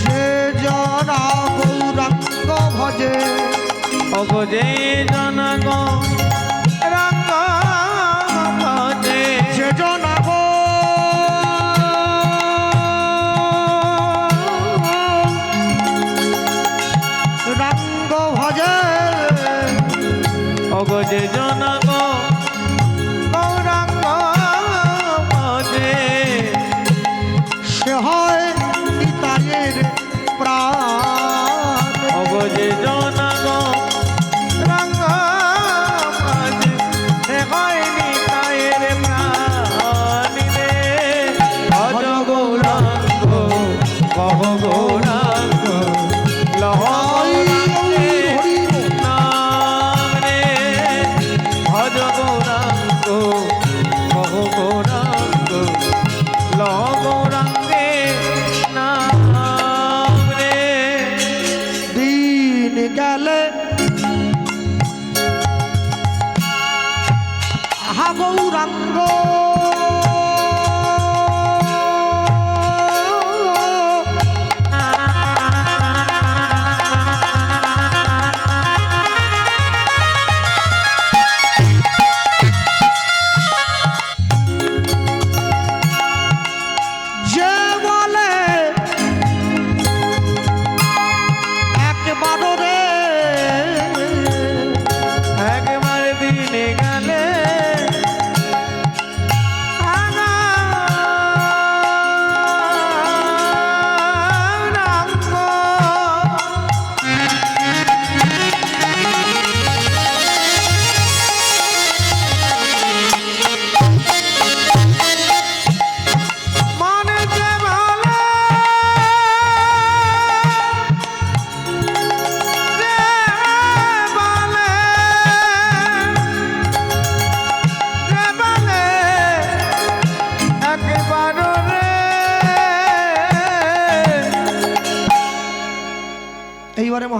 যে জনা গৌরাঙ্গ ভজে অগ যে জন গৌরাঙ্গ ভজে। যে জনা গো রাঙ্গ ভজে অগ যে জন গৌরাঙ্গ ভজে। সে হয় নিতাইয়ের প্রাণ। অগ যে জন গৌরাঙ্গ ভজে। সে হয় নিতাইয়ের প্রাণ রে। ভজ গৌরাঙ্গ কহ গৌরাঙ্গ লহ গৌরাঙ্গে নাম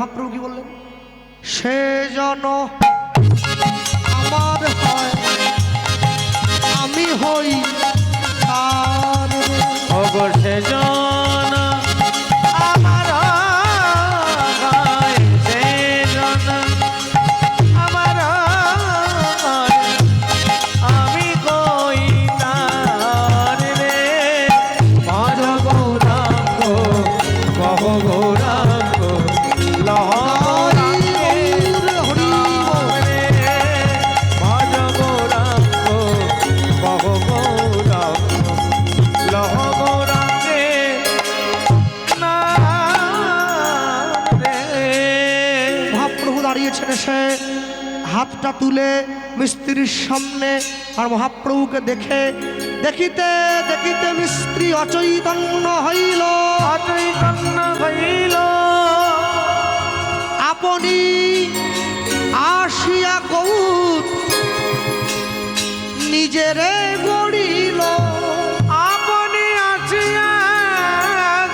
মহাপ্রভু কি বললেন? সে জন আমার হয়, আমি হই তার। ওগো সেজন আমার হয়, সেজন আমার হয়, আমি কই তার রে। ভজ গৌরাঙ্গ কহ গৌরাঙ্গ লহ গৌরাঙ্গে নাম রে। ভজ গৌরাঙ্গ কহ গৌরাঙ্গ লহ গৌরাঙ্গে নাম রে। মহাপ্রভু দাঁড়িয়েছেন এসে হাতটা তুলে মিস্ত্রির সামনে, আর মহাপ্রভুকে দেখে দেখিতে দেখিতে মিস্ত্রি অচৈতন্য হইল। অচৈতন্য হইল আপনি আসিয়া গৌর নিজেরে গড়িল। আপনি আসিয়া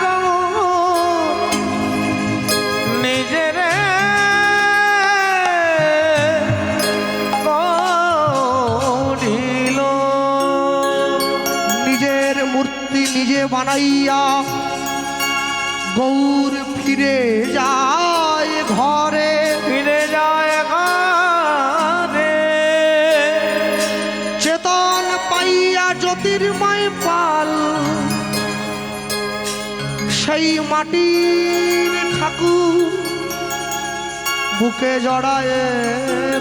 গৌর নিজেরে গড়িল। নিজের মূর্তি নিজে বানাইয়া গৌর ফিরে যায় ঘরে। ফিরে যায় ঘরে। চেতন পাইয়া জ্যোতির্ময় পাল সেই মাটির ঠাকুর বুকে জড়ায়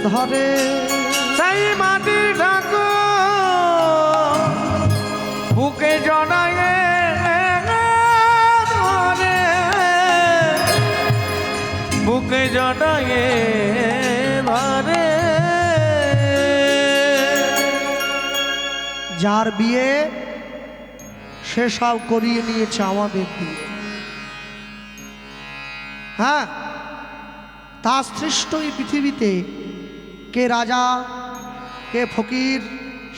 ধরে। সেই মাটি ঠাকুর বুকে জড়ায় ধরে। বুকে জড়ায় ধরে। যার বিয়ে সে সব করিয়ে নিয়েছে আমাদের দিয়ে। হ্যাঁ, তা সৃষ্ট এই পৃথিবীতে কে রাজা কে ফকির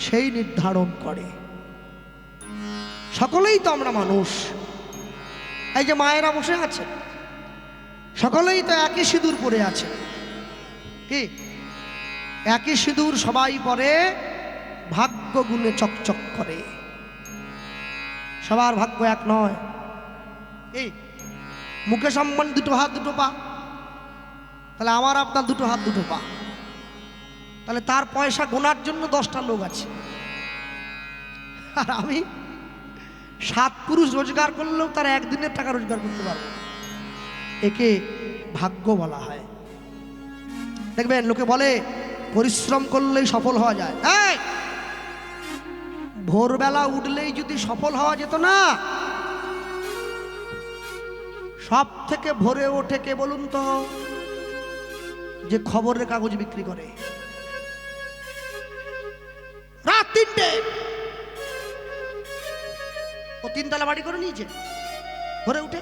সেই নির্ধারণ করে। সকলেই তো আমরা মানুষ। এই যে মায়েরা বসে আছে, সকলেই তো একই সিঁদুর পরে আছে। কি একই সিঁদুর সবাই পরে, ভাগ্য গুণে চকচক করে। সবার ভাগ্য এক নয়। এই মুকেশ আম্বানি দুটো হাত দুটো পা, তাহলে আমার আপনার দুটো হাত দুটো পা, তাহলে তার পয়সা গোনার জন্য 10টা লোক আছে। আর আমি 7 পুরুষ রোজগার করলেও তার একদিনের টাকা রোজগার করতে পারবো। একে ভাগ্য বলা হয়। দেখবেন লোকে বলে পরিশ্রম করলেই সফল হওয়া যায়। এই ভোরবেলা উঠলেই যদি সফল হওয়া যেত না, সব থেকে ভোরে ওঠে কে বলুন তো? যে খবরের কাগজ বিক্রি করে রাত 3টে, ও 3 তলা বাড়ি করে নিয়েছে। ভোরে উঠে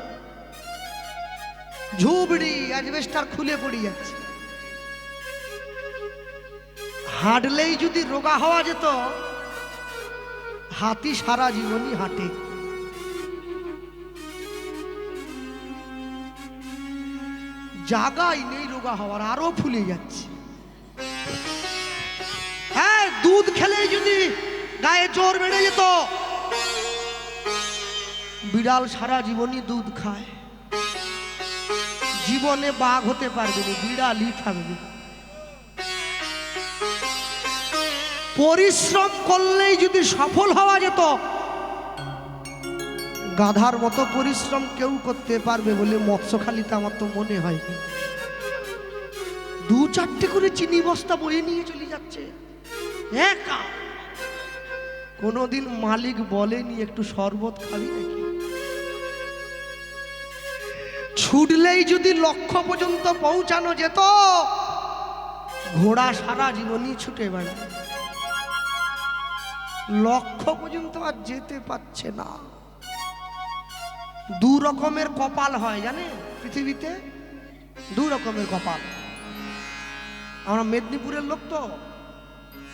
ঝুবড়ি অ্যাজবেস্টার খুলে পড়ে যাচ্ছে। হাঁটলেই যদি রোগা হওয়া যেত, হাতি সারা জীবনই হাঁটে। জায়গাই নেই রোগা হওয়ার, আরো ফুলে যাচ্ছে। হ্যাঁ, দুধ খেলেই যদি গায়ে জোর বেড়ে যেত, বিড়াল সারা জীবনই দুধ খায়, জীবনে বাঘ হতে পারবে না, বিড়ালই থাকবে। পরিশ্রম করলেই যদি সফল হওয়া যেত, গাধার মতো পরিশ্রম কেউ করতে পারবে বলে মৎস্যখালীতে আমার তো মনে হয়। 2-4টে করে চিনি বস্তা বয়ে নিয়ে চলে যাচ্ছে একা। কোনোদিন মালিক বলেনি একটু শরবত খাবি নাকি? ছুটলেই যদি লক্ষ্য পর্যন্ত পৌঁছানো যেত, ঘোড়া সারা জীবনই ছুটে বেড়ায়, লক্ষ্য পর্যন্ত আর যেতে পারছে না। 2 রকমের কপাল হয় জানেন পৃথিবীতে, 2 রকমের কপাল। আমরা মেদিনীপুরের লোক তো,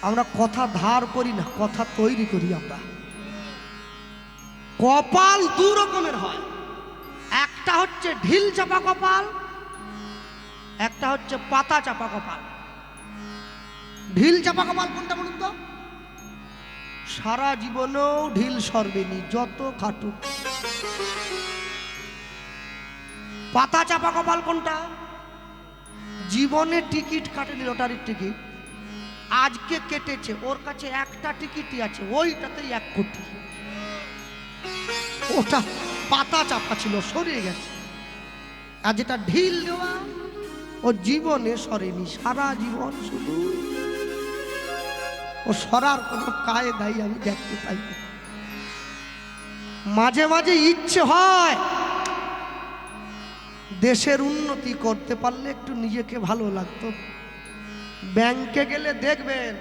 আমরা কথা ধার করি না, কথা তৈরি করি। আমরা কপাল 2 রকমের হয়। একটা হচ্ছে ঢিল চাপা কপাল, একটা হচ্ছে পাতা চাপা কপাল। ঢিল চাপা কপাল কোনটা বলুন তো? সারা জীবনেও ঢিল সরবেনি যত খাটুক। পাতা চাপা কপাল কোনটা? জীবনে টিকিট কাটেনি, লটারির টিকিট, আজকে কেটেছে, ওর কাছে একটা টিকিটই আছে, ওইটাতেই 1 কোটি। ওটা পাতা চাপা ছিল, সরিয়ে গেছে। আর যেটা ঢিল দেওয়া, ও জীবনে সরেনি, সারা জীবন শুধু ও সরার কোনো কায়দাই আমি দেখতে পাই না। মাঝে মাঝে ইচ্ছে হয় দেশের উন্নতি করতে পারলে একটু নিজেকে ভালো লাগতো। ব্যাংকে গেলে দেখবেন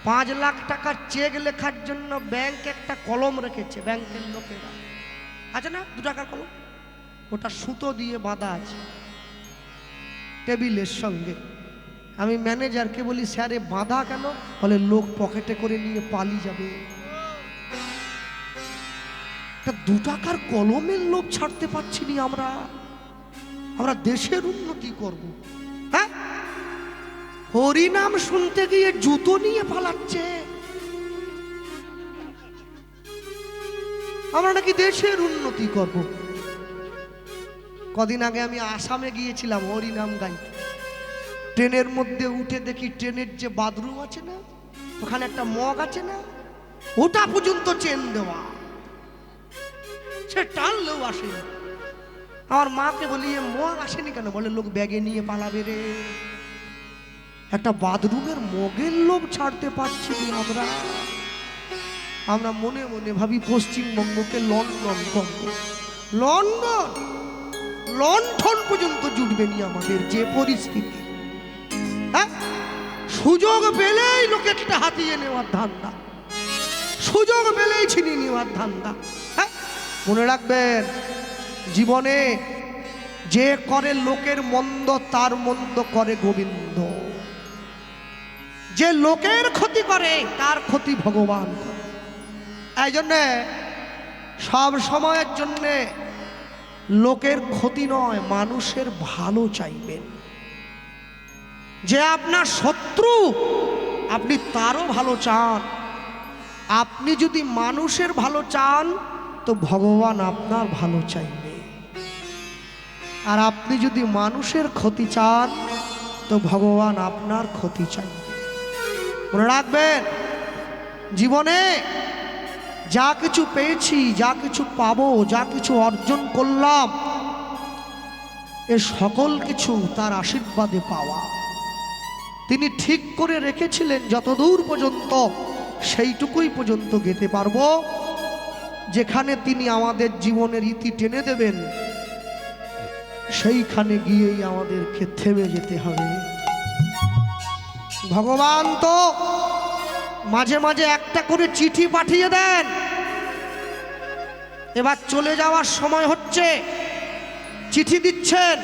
5 লাখ টাকার চেক লেখার জন্য ব্যাংক একটা কলম রেখেছে, ব্যাংকের লোকেরা আছে না, 2 টাকার কলম, ওটা সুতো দিয়ে বাঁধা আছে টেবিলের সঙ্গে। আমি ম্যানেজারকে বলি, স্যার এ বাঁধা কেন? বলে লোক পকেটে করে নিয়ে পালিয়ে যাবে। 2 টাকার কলমের লোভ ছাড়তে পারছি না আমরা দেশের উন্নতি করব। হ্যাঁ, হরিনাম শুনতে গিয়ে জুতো নিয়ে পালাচ্ছে। আমরা নাকি দেশের উন্নতি করব। কদিন আগে আমি আসামে গিয়েছিলাম হরিনাম গাইতে। ট্রেনের মধ্যে উঠে দেখি ট্রেনের যে বাথরুম আছে না, ওখানে একটা মগ আছে না, ওটা পর্যন্ত চেন দেওয়া, সে টানলেও আসেনি। আমার মাকে বলি, এ মগ আসেনি কেন? বলে লোক ব্যাগে নিয়ে পালাবে রে। একটা বাথরুমের মগের লোভ ছাড়তে পারছি না আমরা মনে মনে ভাবি পশ্চিমবঙ্গকে লন্ডন করব। লন্ডন লণ্ঠন পর্যন্ত জুটবে নি আমাদের যে পরিস্থিতি। হ্যাঁ, সুযোগ পেলেই লোকেরটা হাতিয়ে নেওয়ার ধান্দা, সুযোগ পেলেই ছিনিয়ে নেওয়ার ধান্দা। হ্যাঁ, মনে রাখবেন, জীবনে যে করে লোকের মন্দ তার মন্দ করে গোবিন্দ। যে লোকের ক্ষতি করে তার ক্ষতি ভগবান করে। এই জন্যে সব সময়ের জন্যে লোকের ক্ষতি নয়, মানুষের ভালো চাইবেন। যে আপনার শত্রু, আপনি তারও ভালো চান। আপনি যদি মানুষের ভালো চান তো ভগবান আপনার ভালো চাইবে। আর আপনি যদি মানুষের ক্ষতি চান তো ভগবান আপনার ক্ষতি চাইবে। মনে রাখবেন, জীবনে যা কিছু পেয়েছি, যা কিছু পাবো, যা কিছু অর্জন করলাম, এ সকল কিছু তার আশীর্বাদে পাওয়া। তিনি ঠিক করে রেখেছিলেন যতদূর পর্যন্ত সেইটুকুই পর্যন্ত যেতে পারবো। যেখানে তিনি আমাদের জীবনের ইতি টেনে দেবেন, সেইখানে গিয়েই আমাদেরকে থেমে যেতে হবে। ভগবান তো মাঝে মাঝে একটা করে চিঠি পাঠিয়ে দেন। এবার চলে যাওয়ার সময় হচ্ছে, চিঠি দিচ্ছেন,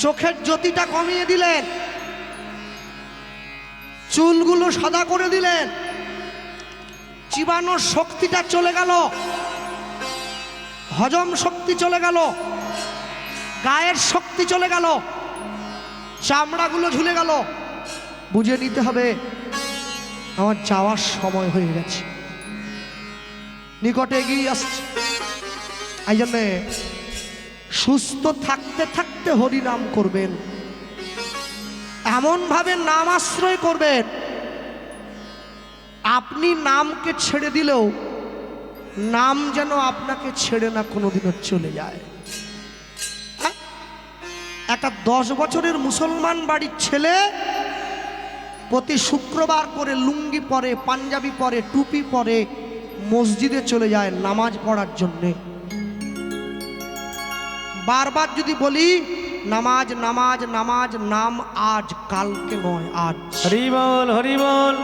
চোখের জ্যোতিটা কমিয়ে দিলেন, চুলগুলো সাদা করে দিলেন, চিবানোর শক্তিটা চলে গেল, হজম শক্তি চলে গেল, গায়ের শক্তি চলে গেল, চামড়াগুলো ঝুলে গেল। বুঝে নিতে হবে আমার যাওয়ার সময় হয়ে গেছে, নিকটে এগিয়ে আসছে। এই জন্যে সুস্থ থাকতে থাকতে হরিনাম করবেন, এমনভাবে নাম আশ্রয় করবেন, আপনি নামকে ছেড়ে দিলেও নাম যেন আপনাকে ছেড়ে না কোনোদিনও চলে যায়। একটা 10 বছরের মুসলমান বাড়ির ছেলে প্রতি শুক্রবার করে লুঙ্গি পরে, পাঞ্জাবি পরে, টুপি পরে মসজিদে চলে যায় নামাজ পড়ার জন্যে। বারবার যদি বলি নামাজ নামাজ নামাজ, নাম আজ, কালকে নয় আজ। হরি বল, হরি বল।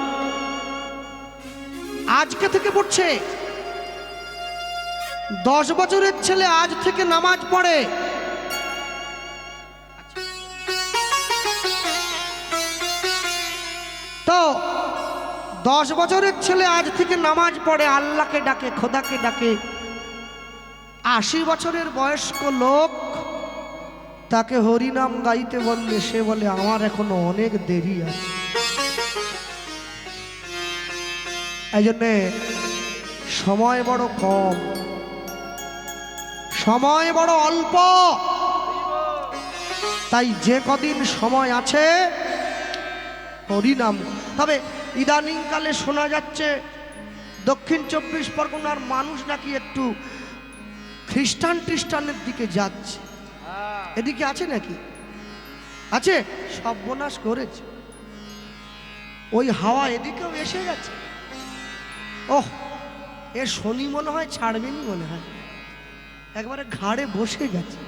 আজকে থেকে পড়ছে। 10 বছরের ছেলে আজ থেকে নামাজ পড়ে। তো 10 বছরের ছেলে আজ থেকে নামাজ পড়ে, আল্লাহকে ডাকে, খোদাকে ডাকে। 80 বছরের বয়স্ক লোক তাকে হরিনাম গাইতে বললে সে বলে আমার এখনো অনেক দেরি আছে। এই জন্যে সময় বড় কম, সময় বড় অল্প, তাই যে কদিন সময় আছে হরিনাম। তবে ইদানিংকালে শোনা যাচ্ছে দক্ষিণ 24 পরগনার মানুষ নাকি একটু খ্রিস্টানের দিকে যাচ্ছে। এদিকে আছে নাকি? আছে? সর্বনাশ করেছে, ওই হাওয়া এদিকেও এসে গেছে। ওহ, এ শনি মনে হয় ছাড়বেনি, মনে হয় একবারে ঘাড়ে বসে গেছে।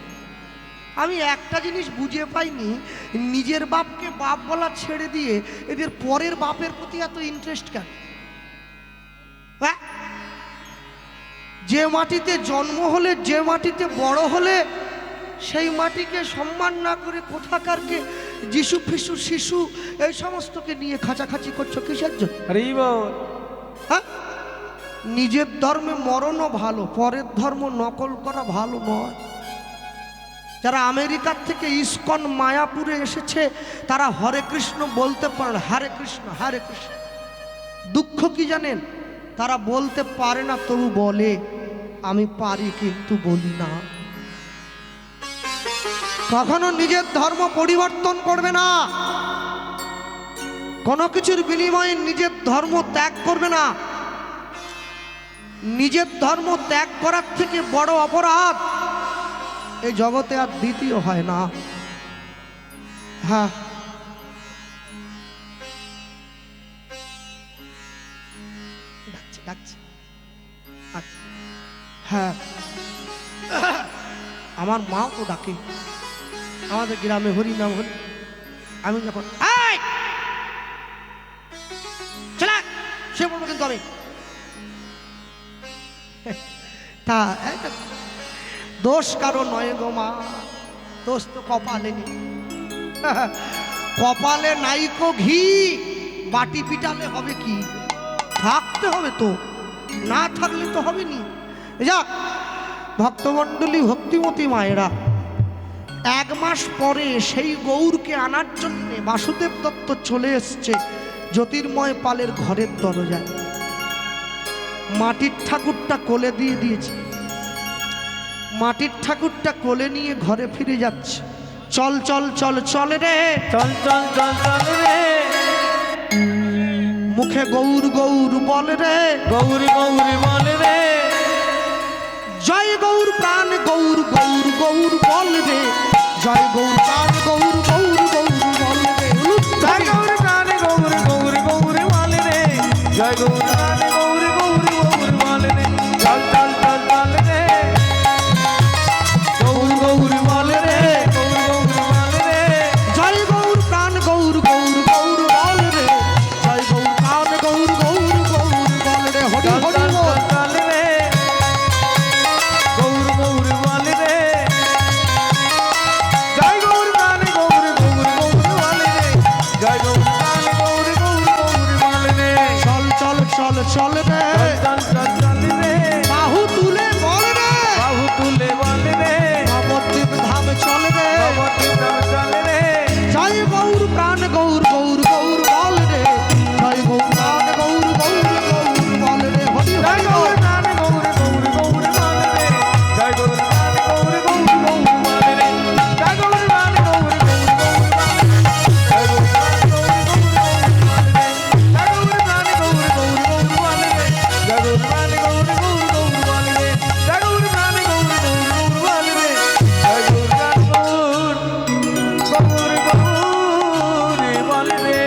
আমি একটা জিনিস বুঝে পাইনি, নিজের বাপকে বাপ বলা ছেড়ে দিয়ে এদের পরের বাপের প্রতি এত ইন্টারেস্ট কেন? হ্যাঁ, যে মাটিতে জন্ম হলে, যে মাটিতে বড় হলে, সেই মাটিকে সম্মান না করে কোথাকারকে যিশু ফিশু শিশু এই সমস্তকে নিয়ে খাঁচাখাচি করছো কিসের জন্য? হ্যাঁ, নিজের ধর্মে মরণও ভালো, পরের ধর্ম নকল করা ভালো নয়। যারা আমেরিকার থেকে ইস্কন মায়াপুরে এসেছে তারা হরে কৃষ্ণ বলতে পারে, হরে কৃষ্ণ হরে কৃষ্ণ। দুঃখ কি জানেন? তারা বলতে পারে না, তবু বলে আমি পারি কিন্তু বলি না। কখনো নিজের ধর্ম পরিবর্তন করবে না, কোনো কিছুর বিনিময়ে নিজের ধর্ম ত্যাগ করবে না। নিজের ধর্ম ত্যাগ করার থেকে বড় অপরাধ এই জগতে আর দ্বিতীয় হয় না। হ্যাঁ, ডাকছে। আচ্ছা, হ্যাঁ, আমার মাও তো ডাকে, আমাদের গ্রামে হরিনাম হল। আমি যখন চলা সে বলবো কিন্তু আমি তা দোষ কারো নয় গো মা, দোষ তো কপালে নেই। কপালে নাইকো ঘি, বাটি পিটালে হবে কি? থাকতে হবে তো, না থাকলে তো হবে নি। যাক, ভক্তমণ্ডলী ভক্তিমতী মায়েরা, 1 মাস পরে সেই গৌরকে আনার জন্য বাসুদেব দত্ত চলে এসছে জ্যোতির্ময় পালের ঘরের দরজায়। মাটির ঠাকুরটা কোলে দিয়ে দিয়েছে, মাটির ঠাকুরটা কোলে নিয়ে ঘরে ফিরে যাচ্ছে। চল চল চল চল রে, চল চল চল চল রে, মুখে গৌর গৌর বল রে, গৌরী গৌরী বল রে, জয় গৌর প্রাণ গৌর গৌর গৌর বল রে, জয় গৌর প্রাণ গৌর গৌর গৌর বল রে, জয় গৌর প্রাণ গৌরী গৌরী গৌরী বল রে, জয় গৌর প্রাণ গৌরী গৌরী গৌরী বল রে, চল চল চল চল রে, গৌর গৌরী বল রে, গৌর গৌরী বল রে, জয় গৌর প্রাণ গৌর গৌর গৌর বল রে, জয় গৌর প্রাণ গৌর গৌর গৌর বল রে, হরি চল হরি চল বল। চল রে, গৌর গৌরী বল রে, জয় গৌর প্রাণ গৌরী গৌরী গৌরী বল রে, জয় গৌর প্রাণ গৌরী গৌরী গৌরী বল রে, চল চল চল চল রে, চল চল চল রে, বাহু তুলে বল রে, বাহু তুলে বল রে, নবদ্বীপ ধাম চল রে, নবদ্বীপ ধাম চল রে, জয় গৌর প্রাণ গৌর গৌর গৌর বল রে, জয় গৌর প্রাণ গৌর গৌর গৌর বল রে, হরি জয় হরি গৌর বল। প্রাণ গৌরী গৌরী গৌরী বল রে, জয় গৌর প্রাণ গৌরী গৌরী গৌরী বল রে, জয় গৌর প্রাণ গৌরী গৌরী গৌরী বল রে, জয় গৌর প্রাণ গৌরী গৌরী গৌরী বল রে, জয় গৌর প্রাণ গৌরী গৌরী গৌরী বল রে, জয় গৌর প্রাণ গৌরী গৌরী গৌরী বল রে, জয় গৌর প্রাণ গৌরী গৌরী গৌরী বল রে, জয় গৌর প্রাণ গৌরী গৌরী বল রে।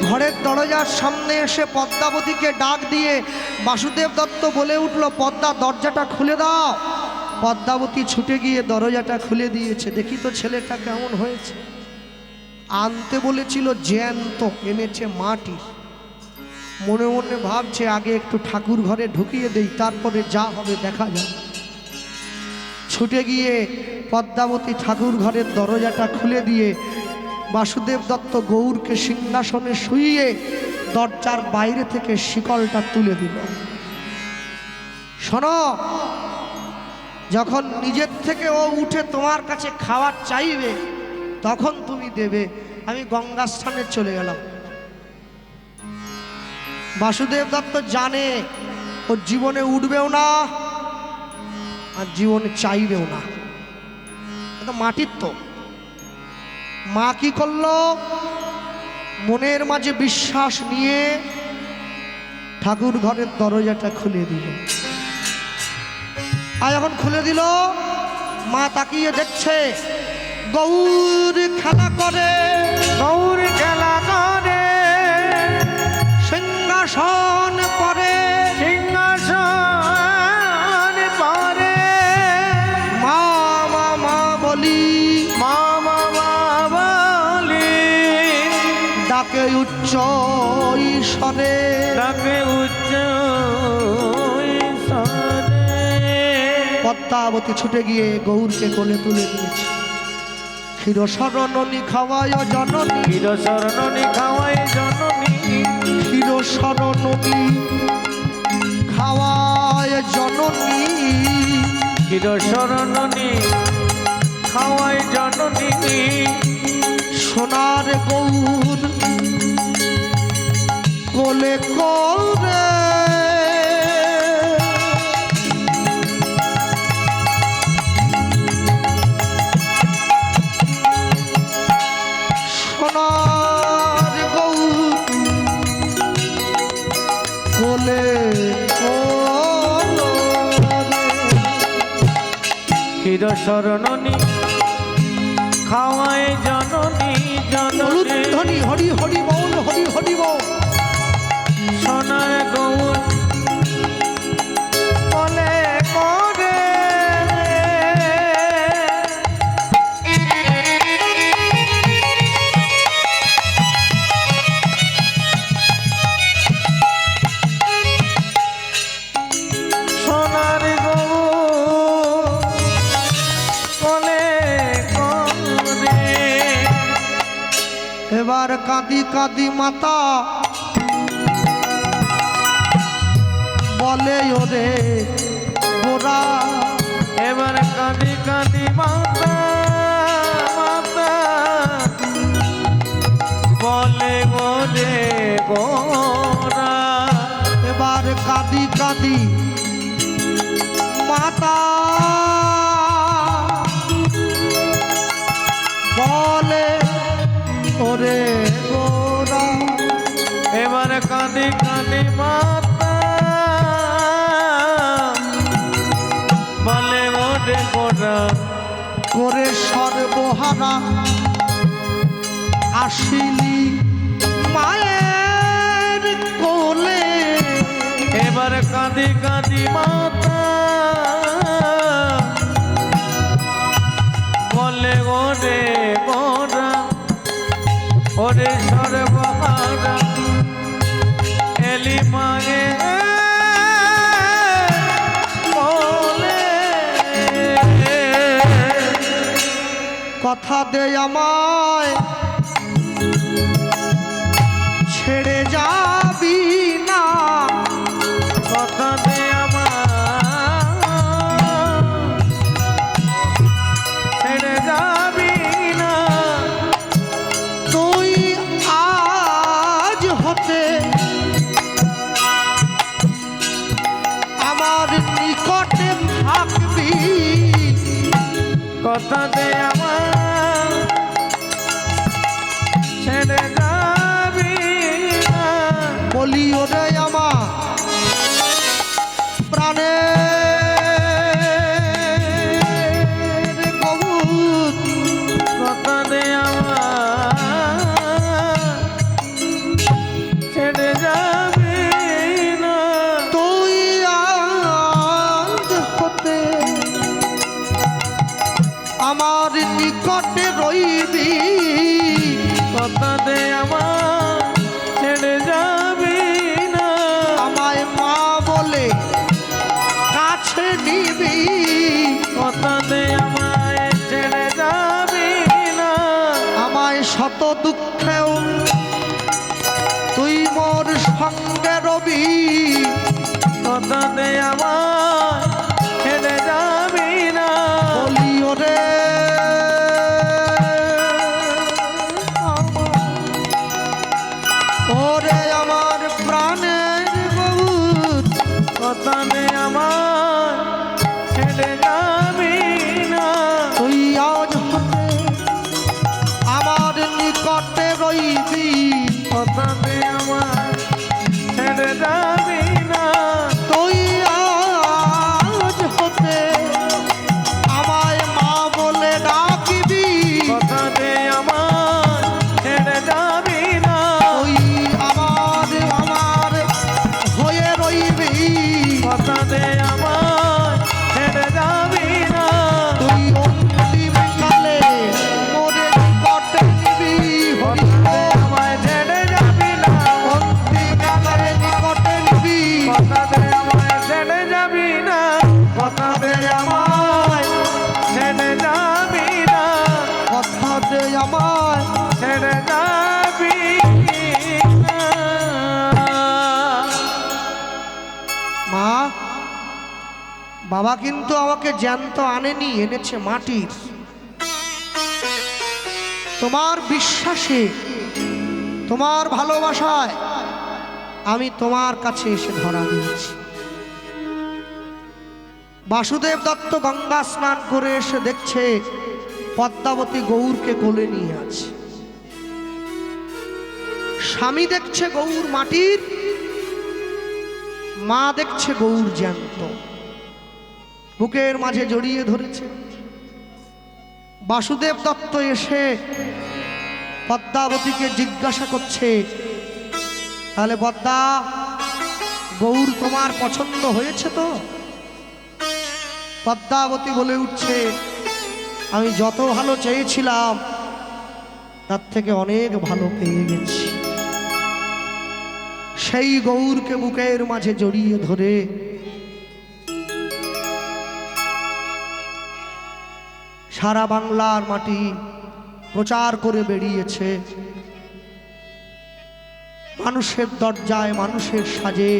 ঘরের দরজার সামনে এসে পদ্মাবতীকে ডাক দিয়ে বাসুদেব দত্ত বলে উঠল, পদ্মা দরজাটা খুলে দাও। পদ্মাবতী ছুটে গিয়ে দরজাটা খুলে দিয়েছে। দেখি তো ছেলেটা কেমন হয়েছে। আনতে বলেছিল জ্যান্ত, এনেছে মাটি। মনে মনে ভাবছে আগে একটু ঠাকুর ঘরে ঢুকিয়ে দেই, তারপরে যা হবে দেখা যাবে। ছুটে গিয়ে পদ্মাবতী ঠাকুর ঘরের দরজাটা খুলে দিয়ে বাসুদেব দত্ত গৌরকে সিংহাসনে শুইয়ে দরজার বাইরে থেকে শিকলটা তুলে দিল। শোনো, যখন নিজের থেকে ও উঠে তোমার কাছে খাবার চাইবে তখন তুমি দেবে। আমি গঙ্গা স্থানে চলে গেলাম। বাসুদেব দত্ত জানে ওর জীবনে উঠবেও না আর জীবনে চাইবেও না, এটা মাটির তো। মা কি করলো, মনের মাঝে বিশ্বাস নিয়ে ঠাকুর ঘরের দরজাটা খুলে দিল। আর যখন খুলে দিল মা তাকিয়ে দেখছে গৌর খেলা করে, গৌর খেলা করে, সিংহাসন পরে, সিংহাসন পরে, মা মা মা বলি, মা মা বলি, ডাকে উচ্চ ঈশ্বরে, ডাকে উচ্চ ঈশ্বরে। পদ্মাবতী ছুটে গিয়ে গৌরকে কোলে তুলে দিয়েছে। ক্ষীরসরণী খাওয়ায় জননী, ক্ষীরসরণী খাওয়াই জননী, ক্ষীরসরণী খাওয়ায় জননী, ক্ষীরসরণী খাওয়াই জননী। সোনার গৌর কোলে করে, সোনার গৌর কোলে করে, ক্ষীরসরণী খাওয়াই জননী, জননী। ধ্বনি হরি হরি বল, হরি হরি বল। সোনার গৌর বলে করে, সোনার গৌর বলে করে। এবার কাঁদি কাঁদি মাতা বলে ওরে গোরা, এবার কাঁদি কাঁদি মাতা, মাতা বলে গোরে গোরা। এবার কাঁদি কাঁদি মাতা বলে ওরে গোরা, এবার কাঁদি কাঁদি মাতা বলে গোরে গোরা। করে সর্বহারা আসিলি মায়ের কোলে, এবার কাঁদি কাঁদি মাতা বলে গোরে গোরা। ওরে সর্বহারা এলি মাগে বলে, কথা দে আমায় ছেড়ে যাবি না, কথা দে আমার ছেড়ে যাবি না। তুই আজ হতে আমার নিকটে থাকবি, কথা দে আমার ছেড়ে যাবি না। বলি ওরে আমার প্রাণের গৌর, কথা দে আমার ছেড়ে যাবি না। তুই আজ হতে আমার নিকটে রইবি, কথা দে আমার ছেড়ে যাবি না। আমায় মা বলে কাছে নিবি, কথা দে আমায় ছেড়ে যাবি না। আমায় শত দুঃখেও তুই মোর সঙ্গে রবি, কথা দে আমায় ছেড়ে যাবি বাবা কিন্তু আমাকে জ্যান্ত আনেনি, এনেছে মাটির। তোমার বিশ্বাসে, তোমার ভালোবাসায় আমি তোমার কাছে এসে ধরা দিয়েছি। বাসুদেব দত্ত গঙ্গা স্নান করে এসে দেখছে পদ্মাবতী গৌরকে কোলে নিয়ে আছে। স্বামী দেখছে গৌর মাটির, মা দেখছে গৌর জ্যান্ত, বুকের মাঝে জড়িয়ে ধরেছে। বাসুদেব দত্ত এসে পদ্মাবতীকে জিজ্ঞাসা করছে, তাহলে পদ্মা, গৌর তোমার পছন্দ হয়েছে তো? পদ্মাবতী বলে উঠছে, আমি যত ভালো চেয়েছিলাম তার থেকে অনেক ভালো পেয়ে গেছি। সেই গৌরকে বুকের মাঝে জড়িয়ে ধরে সারা বাংলার মাটি প্রচার করে বেরিয়েছে। মানুষের দরজায়, মানুষের সাজে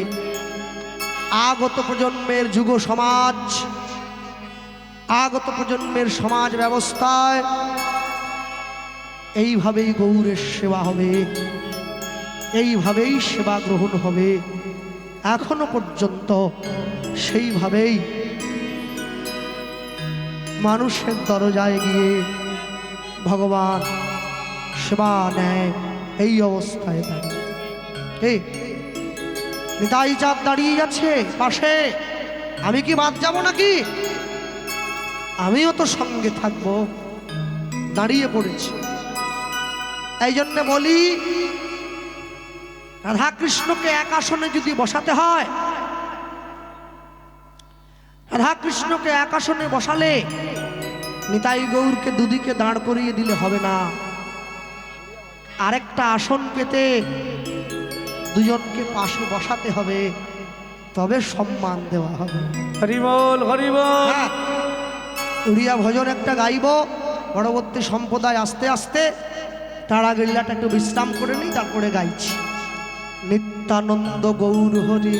আগত প্রজন্মের যুব সমাজ, আগত প্রজন্মের সমাজ ব্যবস্থায় এইভাবেই গৌরের সেবা হবে, এইভাবেই সেবা গ্রহণ হবে। এখনো পর্যন্ত সেইভাবেই মানুষের দরজায় গিয়ে ভগবান সেবা নেয়। এই অবস্থায় দাঁড়িয়ে এই নিতাই চাঁদ দাঁড়িয়ে যাচ্ছে পাশে, আমি কি বাদ যাব নাকি? আমিও তো সঙ্গে থাকবো। দাঁড়িয়ে পড়েছি। এই জন্য বলি, রাধা কৃষ্ণকে এক আসনে যদি বসাতে হয়, রাধা কৃষ্ণকে এক আসনে বসালে নিতাই গৌরকে দুদিকে দাঁড় করিয়ে দিলে হবে না। আরেকটা আসন পেতে দুজনকে পাশে বসাতে হবে, তবে সম্মান দেওয়া হবে। হরি বল, হরি বল। হ্যাঁ, উড়িয়া ভজন একটা গাইব, পরবর্তী সম্প্রদায় আস্তে আস্তে। তারা গিল্লাটা একটু বিশ্রাম করে নিই, তারপরে গাইছি। নিত্যানন্দ গৌর হরি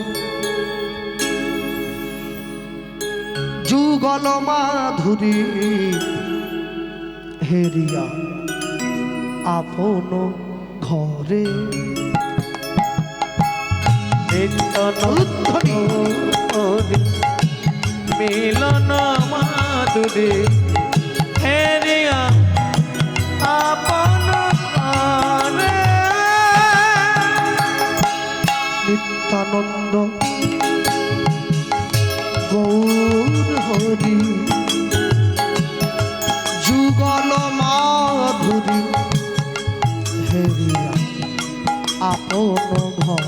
যুগল মাধুরী হেরিয়া আপন ঘরে। মিলন মাধুরী হেরিয়া আপন ঘরে। নিত্যানন্দ গৌর হরি যুগল মাধুরী হেরিয়া আপন ঘর।